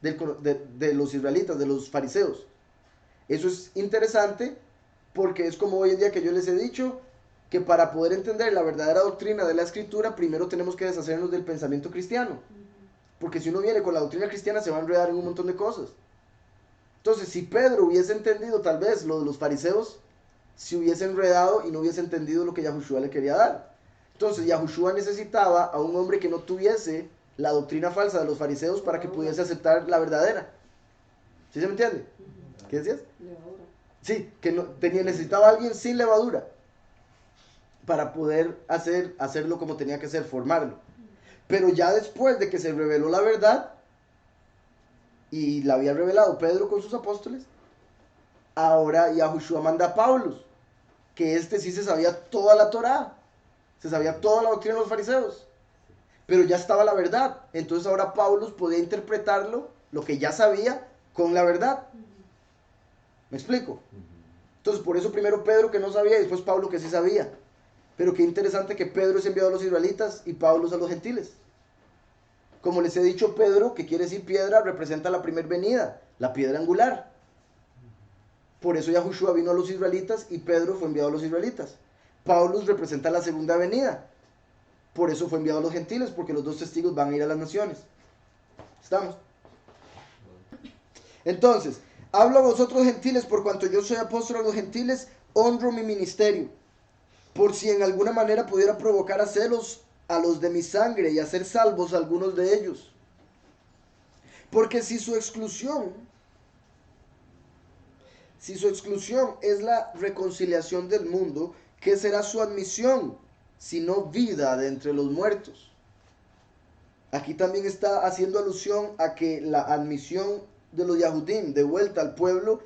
de los israelitas, de los fariseos. Eso es interesante porque es como hoy en día que yo les he dicho que para poder entender la verdadera doctrina de la escritura, primero tenemos que deshacernos del pensamiento cristiano. Porque si uno viene con la doctrina cristiana se va a enredar en un montón de cosas. Entonces, si Pedro hubiese entendido tal vez lo de los fariseos, se hubiese enredado y no hubiese entendido lo que Yahushua le quería dar. Entonces, Yahushua necesitaba a un hombre que no tuviese la doctrina falsa de los fariseos para que pudiese aceptar la verdadera. ¿Sí se me entiende? ¿Qué decías? Levadura. Sí, que necesitaba a alguien sin levadura para poder hacerlo como tenía que ser, formarlo. Pero ya después de que se reveló la verdad, y la había revelado Pedro con sus apóstoles, ahora Yahushua manda a Pablo, que sí se sabía toda la Torá, se sabía toda la doctrina de los fariseos, pero ya estaba la verdad. Entonces ahora Pablo podía interpretarlo, lo que ya sabía, con la verdad. ¿Me explico? Entonces, por eso primero Pedro que no sabía y después Pablo que sí sabía. Pero qué interesante que Pedro es enviado a los israelitas y Pablo es a los gentiles. Como les he dicho, Pedro, que quiere decir piedra, representa la primera venida, la piedra angular. Por eso Yahushua vino a los israelitas y Pedro fue enviado a los israelitas. Pablo representa la segunda venida. Por eso fue enviado a los gentiles, porque los dos testigos van a ir a las naciones. ¿Estamos? Entonces, hablo a vosotros gentiles, por cuanto yo soy apóstol a los gentiles, honro mi ministerio, por si en alguna manera pudiera provocar a celos a los de mi sangre y hacer salvos a algunos de ellos. Porque si su exclusión es la reconciliación del mundo, ¿qué será su admisión, sino vida de entre los muertos? Aquí también está haciendo alusión a que la admisión de los Yahudim de vuelta al pueblo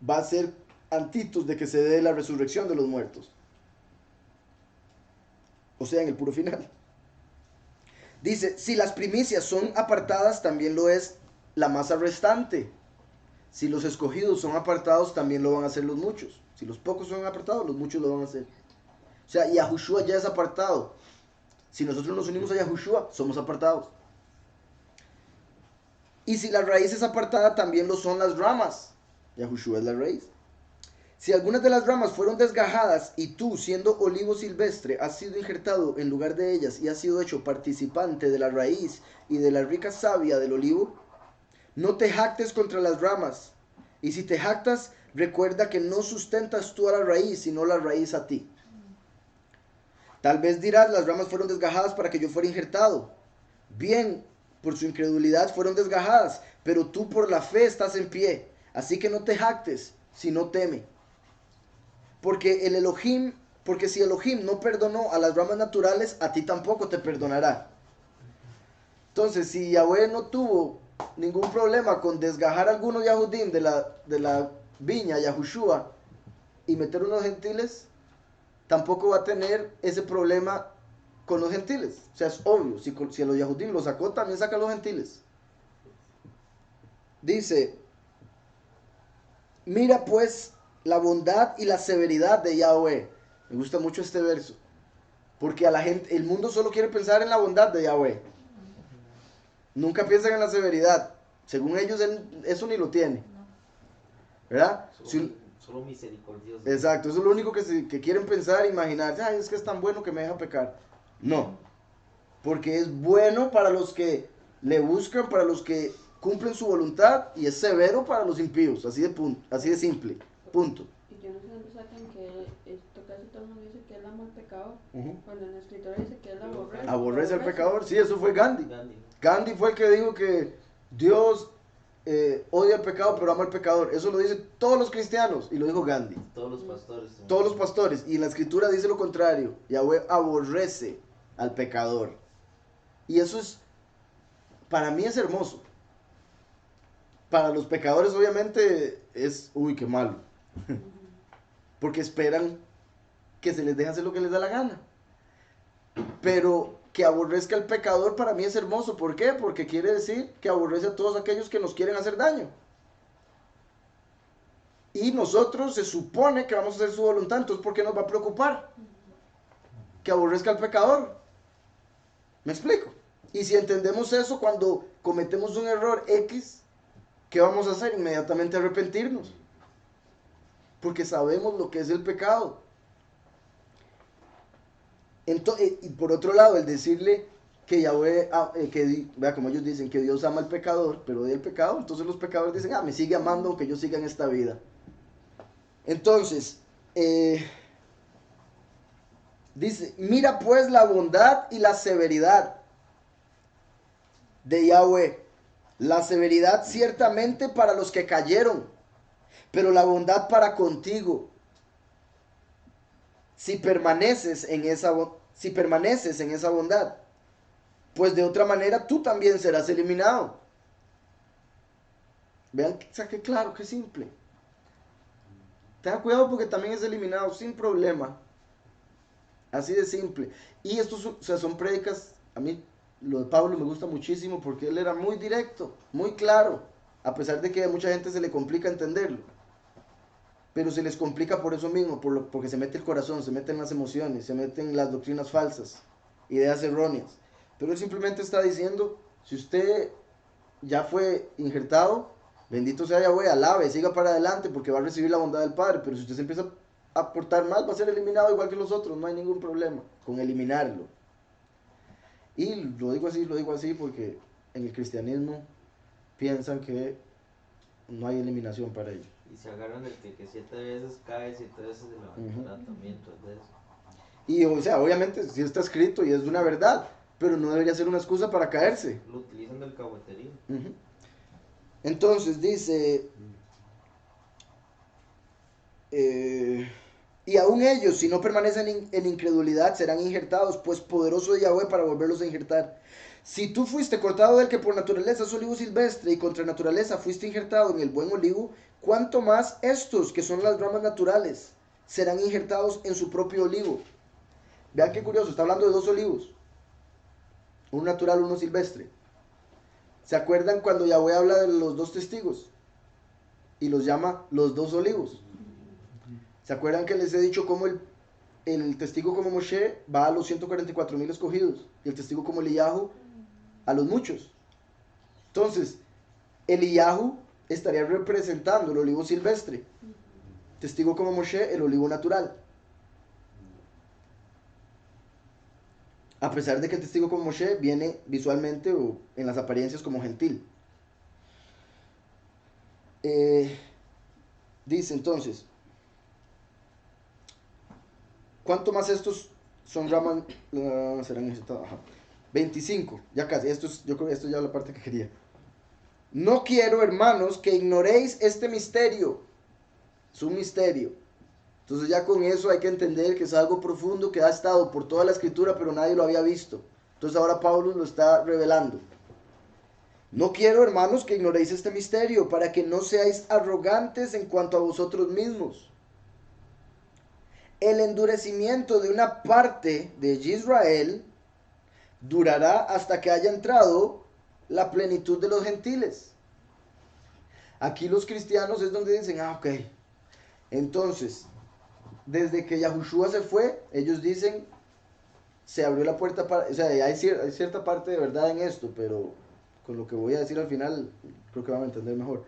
va a ser antitos de que se dé la resurrección de los muertos. O sea, en el puro final. Dice, si las primicias son apartadas, también lo es la masa restante. Si los escogidos son apartados, también lo van a hacer los muchos. Si los pocos son apartados, los muchos lo van a hacer. O sea, Yahushua ya es apartado. Si nosotros nos unimos a Yahushua, somos apartados. Y si la raíz es apartada, también lo son las ramas. Yahushua es la raíz. Si algunas de las ramas fueron desgajadas y tú, siendo olivo silvestre, has sido injertado en lugar de ellas y has sido hecho participante de la raíz y de la rica savia del olivo, no te jactes contra las ramas. Y si te jactas, recuerda que no sustentas tú a la raíz, sino la raíz a ti. Tal vez dirás, las ramas fueron desgajadas para que yo fuera injertado. Bien, por su incredulidad fueron desgajadas, pero tú por la fe estás en pie. Así que no te jactes, sino teme. Porque si Elohim no perdonó a las ramas naturales, a ti tampoco te perdonará. Entonces, si Yahweh no tuvo ningún problema con desgajar a algunos Yahudim de la viña Yahushua y meter unos gentiles, tampoco va a tener ese problema con los gentiles. O sea, es obvio, si a los Yahudim los sacó, también saca a los gentiles. Dice, mira pues la bondad y la severidad de Yahweh. Me gusta mucho este verso, porque a la gente, el mundo solo quiere pensar en la bondad de Yahweh. Nunca piensan en la severidad. Según ellos, eso ni lo tiene. ¿Verdad? Solo misericordioso. Exacto, eso es lo único que quieren pensar e imaginar. Ay, es que es tan bueno que me deja pecar. No, porque es bueno para los que le buscan, para los que cumplen su voluntad, y es severo para los impíos, así de simple, punto. Y yo no sé dónde sacan que esto casi todo el mundo dice que él ama al pecador, Ujú. cuando en la escritura dice que él aborrece. Aborrece al pecador, sí, eso fue Gandhi. Gandhi fue el que dijo que Dios odia al pecado pero ama al pecador. Eso lo dicen todos los cristianos y lo dijo Gandhi. Todos los pastores. Todos los pastores. Y en la escritura dice lo contrario. Yahweh aborrece al pecador. Y eso es, para mí es hermoso. Para los pecadores obviamente es, uy, qué malo. Porque esperan que se les deje hacer lo que les da la gana. Pero que aborrezca al pecador para mí es hermoso. ¿Por qué? Porque quiere decir que aborrece a todos aquellos que nos quieren hacer daño. Y nosotros se supone que vamos a hacer su voluntad. Entonces, ¿por qué nos va a preocupar que aborrezca al pecador? ¿Me explico? Y si entendemos eso, cuando cometemos un error X, ¿qué vamos a hacer? Inmediatamente arrepentirnos. Porque sabemos lo que es el pecado. Entonces, y por otro lado, el decirle que Yahweh, vea como ellos dicen que Dios ama al pecador, pero odia el pecado, entonces los pecadores dicen, me sigue amando aunque yo siga en esta vida. Entonces, dice, mira pues la bondad y la severidad de Yahweh. La severidad ciertamente para los que cayeron, pero la bondad para contigo. Si permaneces en esa bondad, pues de otra manera tú también serás eliminado. Vean, o sea, qué claro, qué simple. Tenga cuidado porque también es eliminado sin problema. Así de simple. Y estos, o sea, son prédicas, a mí lo de Pablo me gusta muchísimo porque él era muy directo, muy claro. a pesar de que a mucha gente se le complica entenderlo. Pero se les complica por eso mismo, porque se mete el corazón, se meten las emociones, se meten las doctrinas falsas, ideas erróneas. Pero él simplemente está diciendo, si usted ya fue injertado, bendito sea Yahweh, alabe, siga para adelante, porque va a recibir la bondad del Padre. Pero si usted se empieza a portar mal, va a ser eliminado igual que los otros, no hay ningún problema con eliminarlo. Y lo digo así porque en el cristianismo piensan que no hay eliminación para ello. Y se agarran el que 7 veces cae, 7 veces se levantará también tras de eso. Y o sea, obviamente sí está escrito y es una verdad, pero no debería ser una excusa para caerse. Lo utilizan del cahueterío. Entonces dice, y aún ellos, si no permanecen en incredulidad, serán injertados, pues poderoso es Yahweh para volverlos a injertar. Si tú fuiste cortado del que por naturaleza es olivo silvestre y contra naturaleza fuiste injertado en el buen olivo, ¿cuánto más estos, que son las ramas naturales, serán injertados en su propio olivo? Vean qué curioso, está hablando de dos olivos, uno natural, uno silvestre. ¿Se acuerdan cuando Yahweh habla de los dos testigos? Y los llama los dos olivos. ¿Se acuerdan que les he dicho cómo el testigo como Moshe va a los 144,000 escogidos? Y el testigo como Eliyahu a los muchos. Entonces, Eliyahu estaría representando el olivo silvestre. Testigo como Moshe, el olivo natural. A pesar de que el testigo como Moshe viene visualmente o en las apariencias como gentil. Dice entonces, ¿cuánto más estos son ramas? Serán injertados. 25, ya casi, yo creo que esto ya es la parte que quería. No quiero, hermanos, que ignoréis este misterio. Es un misterio. Entonces ya con eso hay que entender que es algo profundo que ha estado por toda la escritura, pero nadie lo había visto. Entonces ahora Pablo lo está revelando. No quiero, hermanos, que ignoréis este misterio, para que no seáis arrogantes en cuanto a vosotros mismos. El endurecimiento de una parte de Israel durará hasta que haya entrado la plenitud de los gentiles. Aquí los cristianos es donde dicen, ok, entonces, desde que Yahushua se fue, ellos dicen, se abrió la puerta para, o sea, hay cierta parte de verdad en esto, pero con lo que voy a decir al final, creo que van a entender mejor.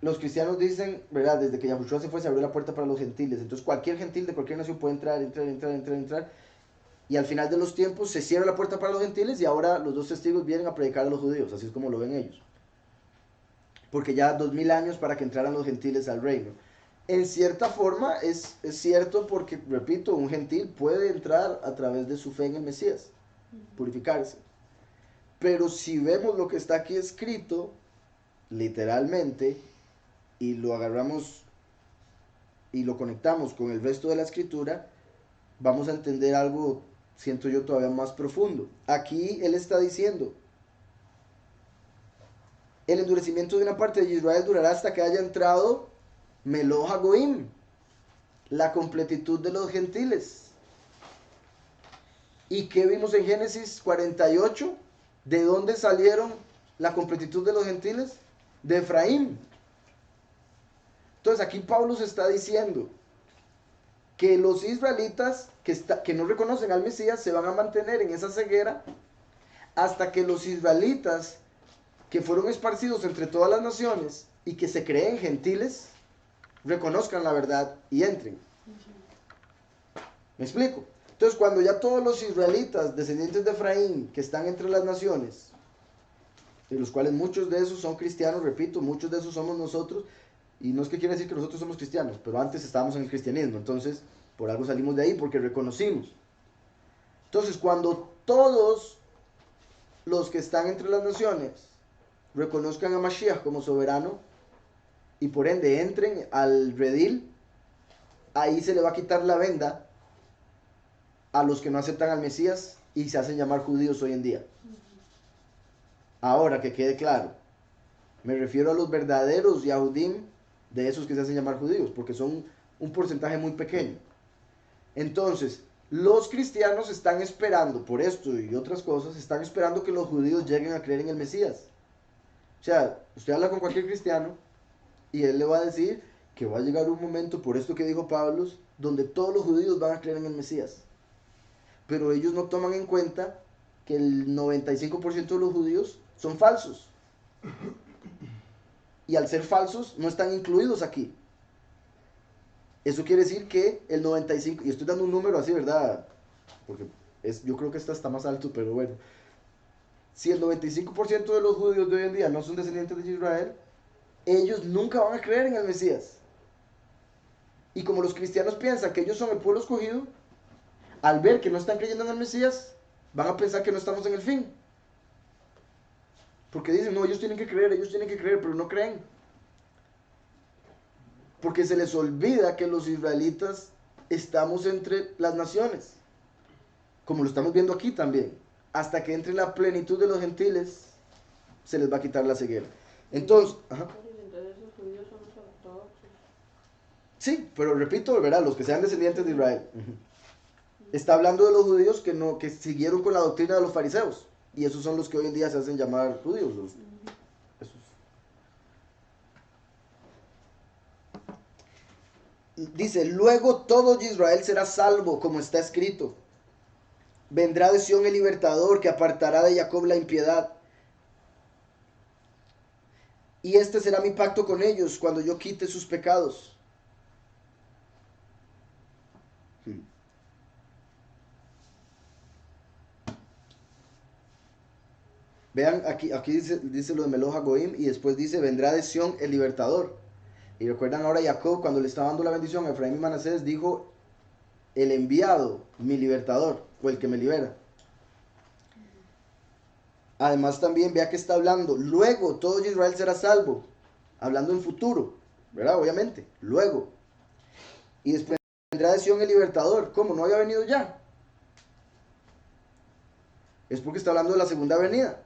Los cristianos dicen, ¿verdad? Desde que Yahushua se fue, se abrió la puerta para los gentiles. Entonces cualquier gentil de cualquier nación puede entrar. Y al final de los tiempos se cierra la puerta para los gentiles y ahora los dos testigos vienen a predicar a los judíos. Así es como lo ven ellos. Porque ya 2000 años para que entraran los gentiles al reino. En cierta forma es cierto porque, repito, un gentil puede entrar a través de su fe en el Mesías, purificarse. Pero si vemos lo que está aquí escrito, literalmente, y lo agarramos y lo conectamos con el resto de la escritura, vamos a entender algo, siento yo, todavía más profundo. Aquí él está diciendo, el endurecimiento de una parte de Israel durará hasta que haya entrado Meloh HaGoim, la completitud de los gentiles. ¿Y qué vimos en Génesis 48? ¿De dónde salieron la completitud de los gentiles? De Efraín. Entonces aquí Pablo se está diciendo que los israelitas que no reconocen al Mesías se van a mantener en esa ceguera hasta que los israelitas que fueron esparcidos entre todas las naciones y que se creen gentiles reconozcan la verdad y entren. ¿Me explico? Entonces cuando ya todos los israelitas descendientes de Efraín que están entre las naciones, de los cuales muchos de esos son cristianos, repito, muchos de esos somos nosotros, y no es que quiera decir que nosotros somos cristianos, pero antes estábamos en el cristianismo, entonces por algo salimos de ahí, porque reconocimos. Entonces cuando todos los que están entre las naciones reconozcan a Mashiach como soberano, y por ende entren al redil, ahí se le va a quitar la venda a los que no aceptan al Mesías y se hacen llamar judíos hoy en día. Ahora, que quede claro, me refiero a los verdaderos Yahudim, de esos que se hacen llamar judíos, porque son un porcentaje muy pequeño. Entonces, Los cristianos están esperando, por esto y otras cosas, están esperando que los judíos lleguen a creer en el Mesías. O sea, usted habla con cualquier cristiano y él le va a decir que va a llegar un momento, por esto que dijo Pablo, donde todos los judíos van a creer en el Mesías. Pero ellos no toman en cuenta que el 95% de los judíos son falsos. Y al ser falsos, no están incluidos aquí. Eso quiere decir que el 95%, y estoy dando un número así, ¿verdad? Porque yo creo que esta está más alto, pero bueno. Si el 95% de los judíos de hoy en día no son descendientes de Israel, ellos nunca van a creer en el Mesías. Y como los cristianos piensan que ellos son el pueblo escogido, al ver que no están creyendo en el Mesías, van a pensar que no estamos en el fin. Porque dicen, no, ellos tienen que creer, pero no creen. Porque se les olvida que los israelitas estamos entre las naciones, como lo estamos viendo aquí también. Hasta que entre la plenitud de los gentiles, se les va a quitar la ceguera. Entonces, Entonces esos judíos son los ortodoxos. sí, pero repito, ¿verdad? Los que sean descendientes de Israel. Está hablando de los judíos que siguieron con la doctrina de los fariseos. Y esos son los que hoy en día se hacen llamar judíos. Esos. Dice, luego todo Israel será salvo, como está escrito. Vendrá de Sión el libertador, que apartará de Jacob la impiedad. Y este será mi pacto con ellos, cuando yo quite sus pecados. Vean, aquí dice lo de Meloja Goim, y después dice, vendrá de Sión el libertador. Y recuerdan ahora Jacob, cuando le estaba dando la bendición a Efraín y Manasés, dijo, el enviado, mi libertador, o el que me libera. Además también vea que está hablando, luego todo Israel será salvo, hablando en futuro, ¿verdad? Obviamente, luego. Y después vendrá de Sión el libertador. ¿Cómo? ¿No había venido ya? Es porque está hablando de la segunda venida.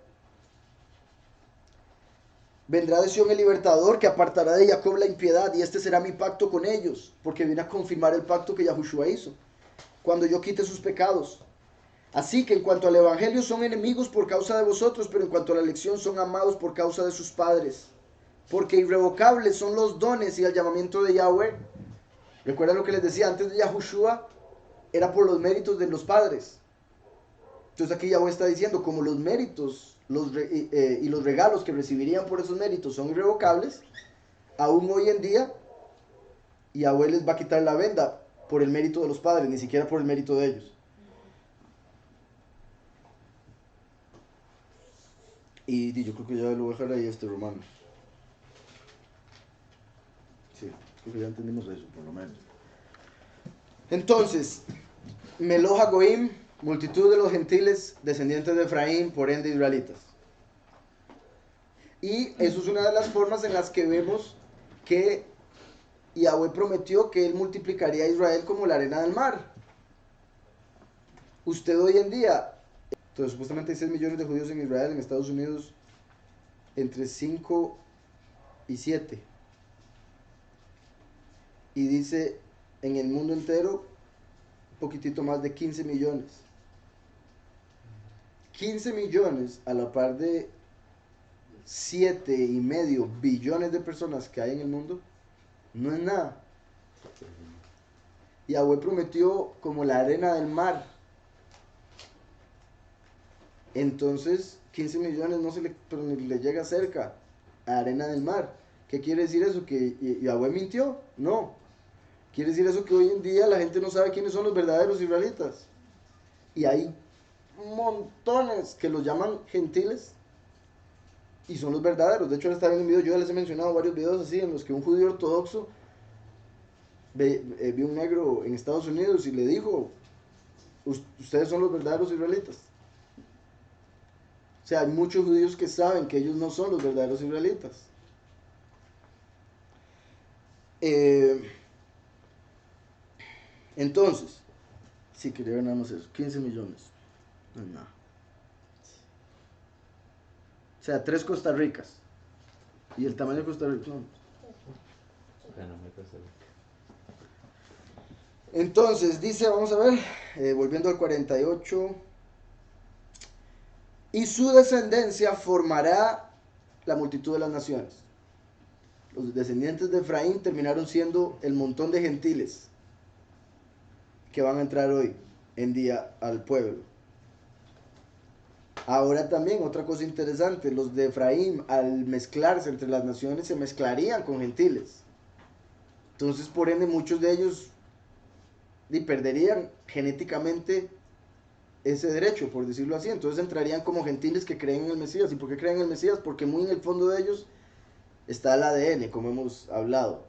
Vendrá de Sión el libertador, que apartará de Jacob la impiedad, y este será mi pacto con ellos, porque viene a confirmar el pacto que Yahushua hizo, cuando yo quite sus pecados. Así que en cuanto al evangelio son enemigos por causa de vosotros, pero en cuanto a la elección son amados por causa de sus padres. Porque irrevocables son los dones y el llamamiento de Yahweh. Recuerdan lo que les decía antes de Yahushua, era por los méritos de los padres. Entonces aquí Yahweh está diciendo, como los méritos y los regalos que recibirían por esos méritos son irrevocables, aún hoy en día Yahweh les va a quitar la venda por el mérito de los padres, ni siquiera por el mérito de ellos. Y yo creo que ya lo voy a dejar ahí Romanos. Sí, creo que ya entendimos eso, por lo menos. Entonces, Meloja Goim, multitud de los gentiles, descendientes de Efraín, por ende israelitas. Y eso es una de las formas en las que vemos que Yahweh prometió que él multiplicaría a Israel como la arena del mar. Usted hoy en día, entonces supuestamente hay 6 millones de judíos en Israel, en Estados Unidos entre 5 y 7. Y dice en el mundo entero un poquitito más de 15 millones. 15 millones a la par de 7,5 billones de personas que hay en el mundo, no es nada. Yahweh prometió como la arena del mar. Entonces, 15 millones no se le, pero ni le llega cerca a arena del mar. ¿Qué quiere decir eso? ¿Que Yahweh mintió? No. Quiere decir eso que hoy en día la gente no sabe quiénes son los verdaderos israelitas. Y hay montones que los llaman gentiles y son los verdaderos. De hecho, ahora está viendo un video, yo ya les he mencionado varios videos así, en los que un judío ortodoxo vio un negro en Estados Unidos y le dijo, ustedes son los verdaderos israelitas. O sea, hay muchos judíos que saben que ellos no son los verdaderos israelitas. Entonces, si quería ver nada más eso, 15 millones. No es nada. O sea, 3 Costa Ricas. Y el tamaño de Costa Rica. No. Bueno, me Costa Rica. Entonces, dice, vamos a ver, volviendo al 48, y su descendencia formará la multitud de las naciones. Los descendientes de Efraín terminaron siendo el montón de gentiles que van a entrar hoy en día al pueblo. Ahora también, otra cosa interesante, los de Efraín, al mezclarse entre las naciones, se mezclarían con gentiles. Entonces, por ende, muchos de ellos perderían genéticamente ese derecho, por decirlo así. Entonces entrarían como gentiles que creen en el Mesías. ¿Y por qué creen en el Mesías? Porque muy en el fondo de ellos está el ADN, como hemos hablado.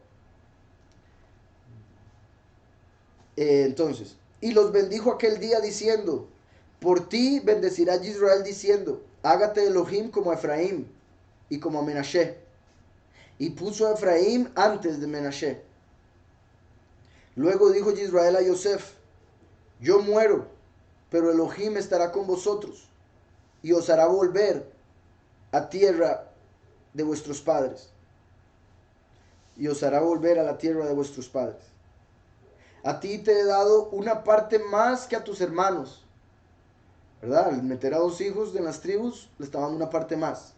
Entonces, y los bendijo aquel día diciendo, por ti bendecirá Israel diciendo, hágate Elohim como a Efraín y como a Menashe. Y puso a Efraín antes de Menashe. Luego dijo Israel a Yosef, yo muero, pero Elohim estará con vosotros y os hará volver a tierra de vuestros padres. Y os hará volver a la tierra de vuestros padres. A ti te he dado una parte más que a tus hermanos. ¿Verdad? Al meter a 2 hijos de las tribus, le está dando una parte más.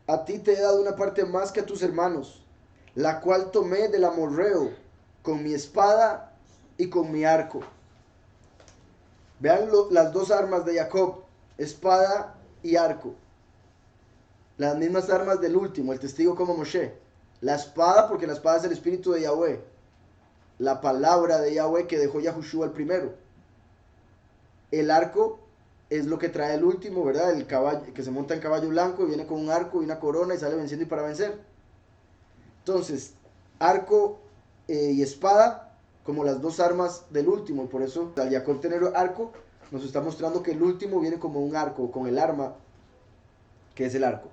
A ti te he dado una parte más que a tus hermanos, la cual tomé del amorreo con mi espada y con mi arco. Vean las 2 armas de Jacob, espada y arco. Las mismas armas del último, el testigo como Moshe. La espada, porque la espada es el espíritu de Yahweh. La palabra de Yahweh que dejó Yahushua el primero. El arco es lo que trae el último, ¿verdad? El caballo, que se monta en caballo blanco y viene con un arco y una corona y sale venciendo y para vencer. Entonces, arco y espada como las 2 armas del último. Y por eso, al Jacob tener arco, nos está mostrando que el último viene como un arco, con el arma, que es el arco.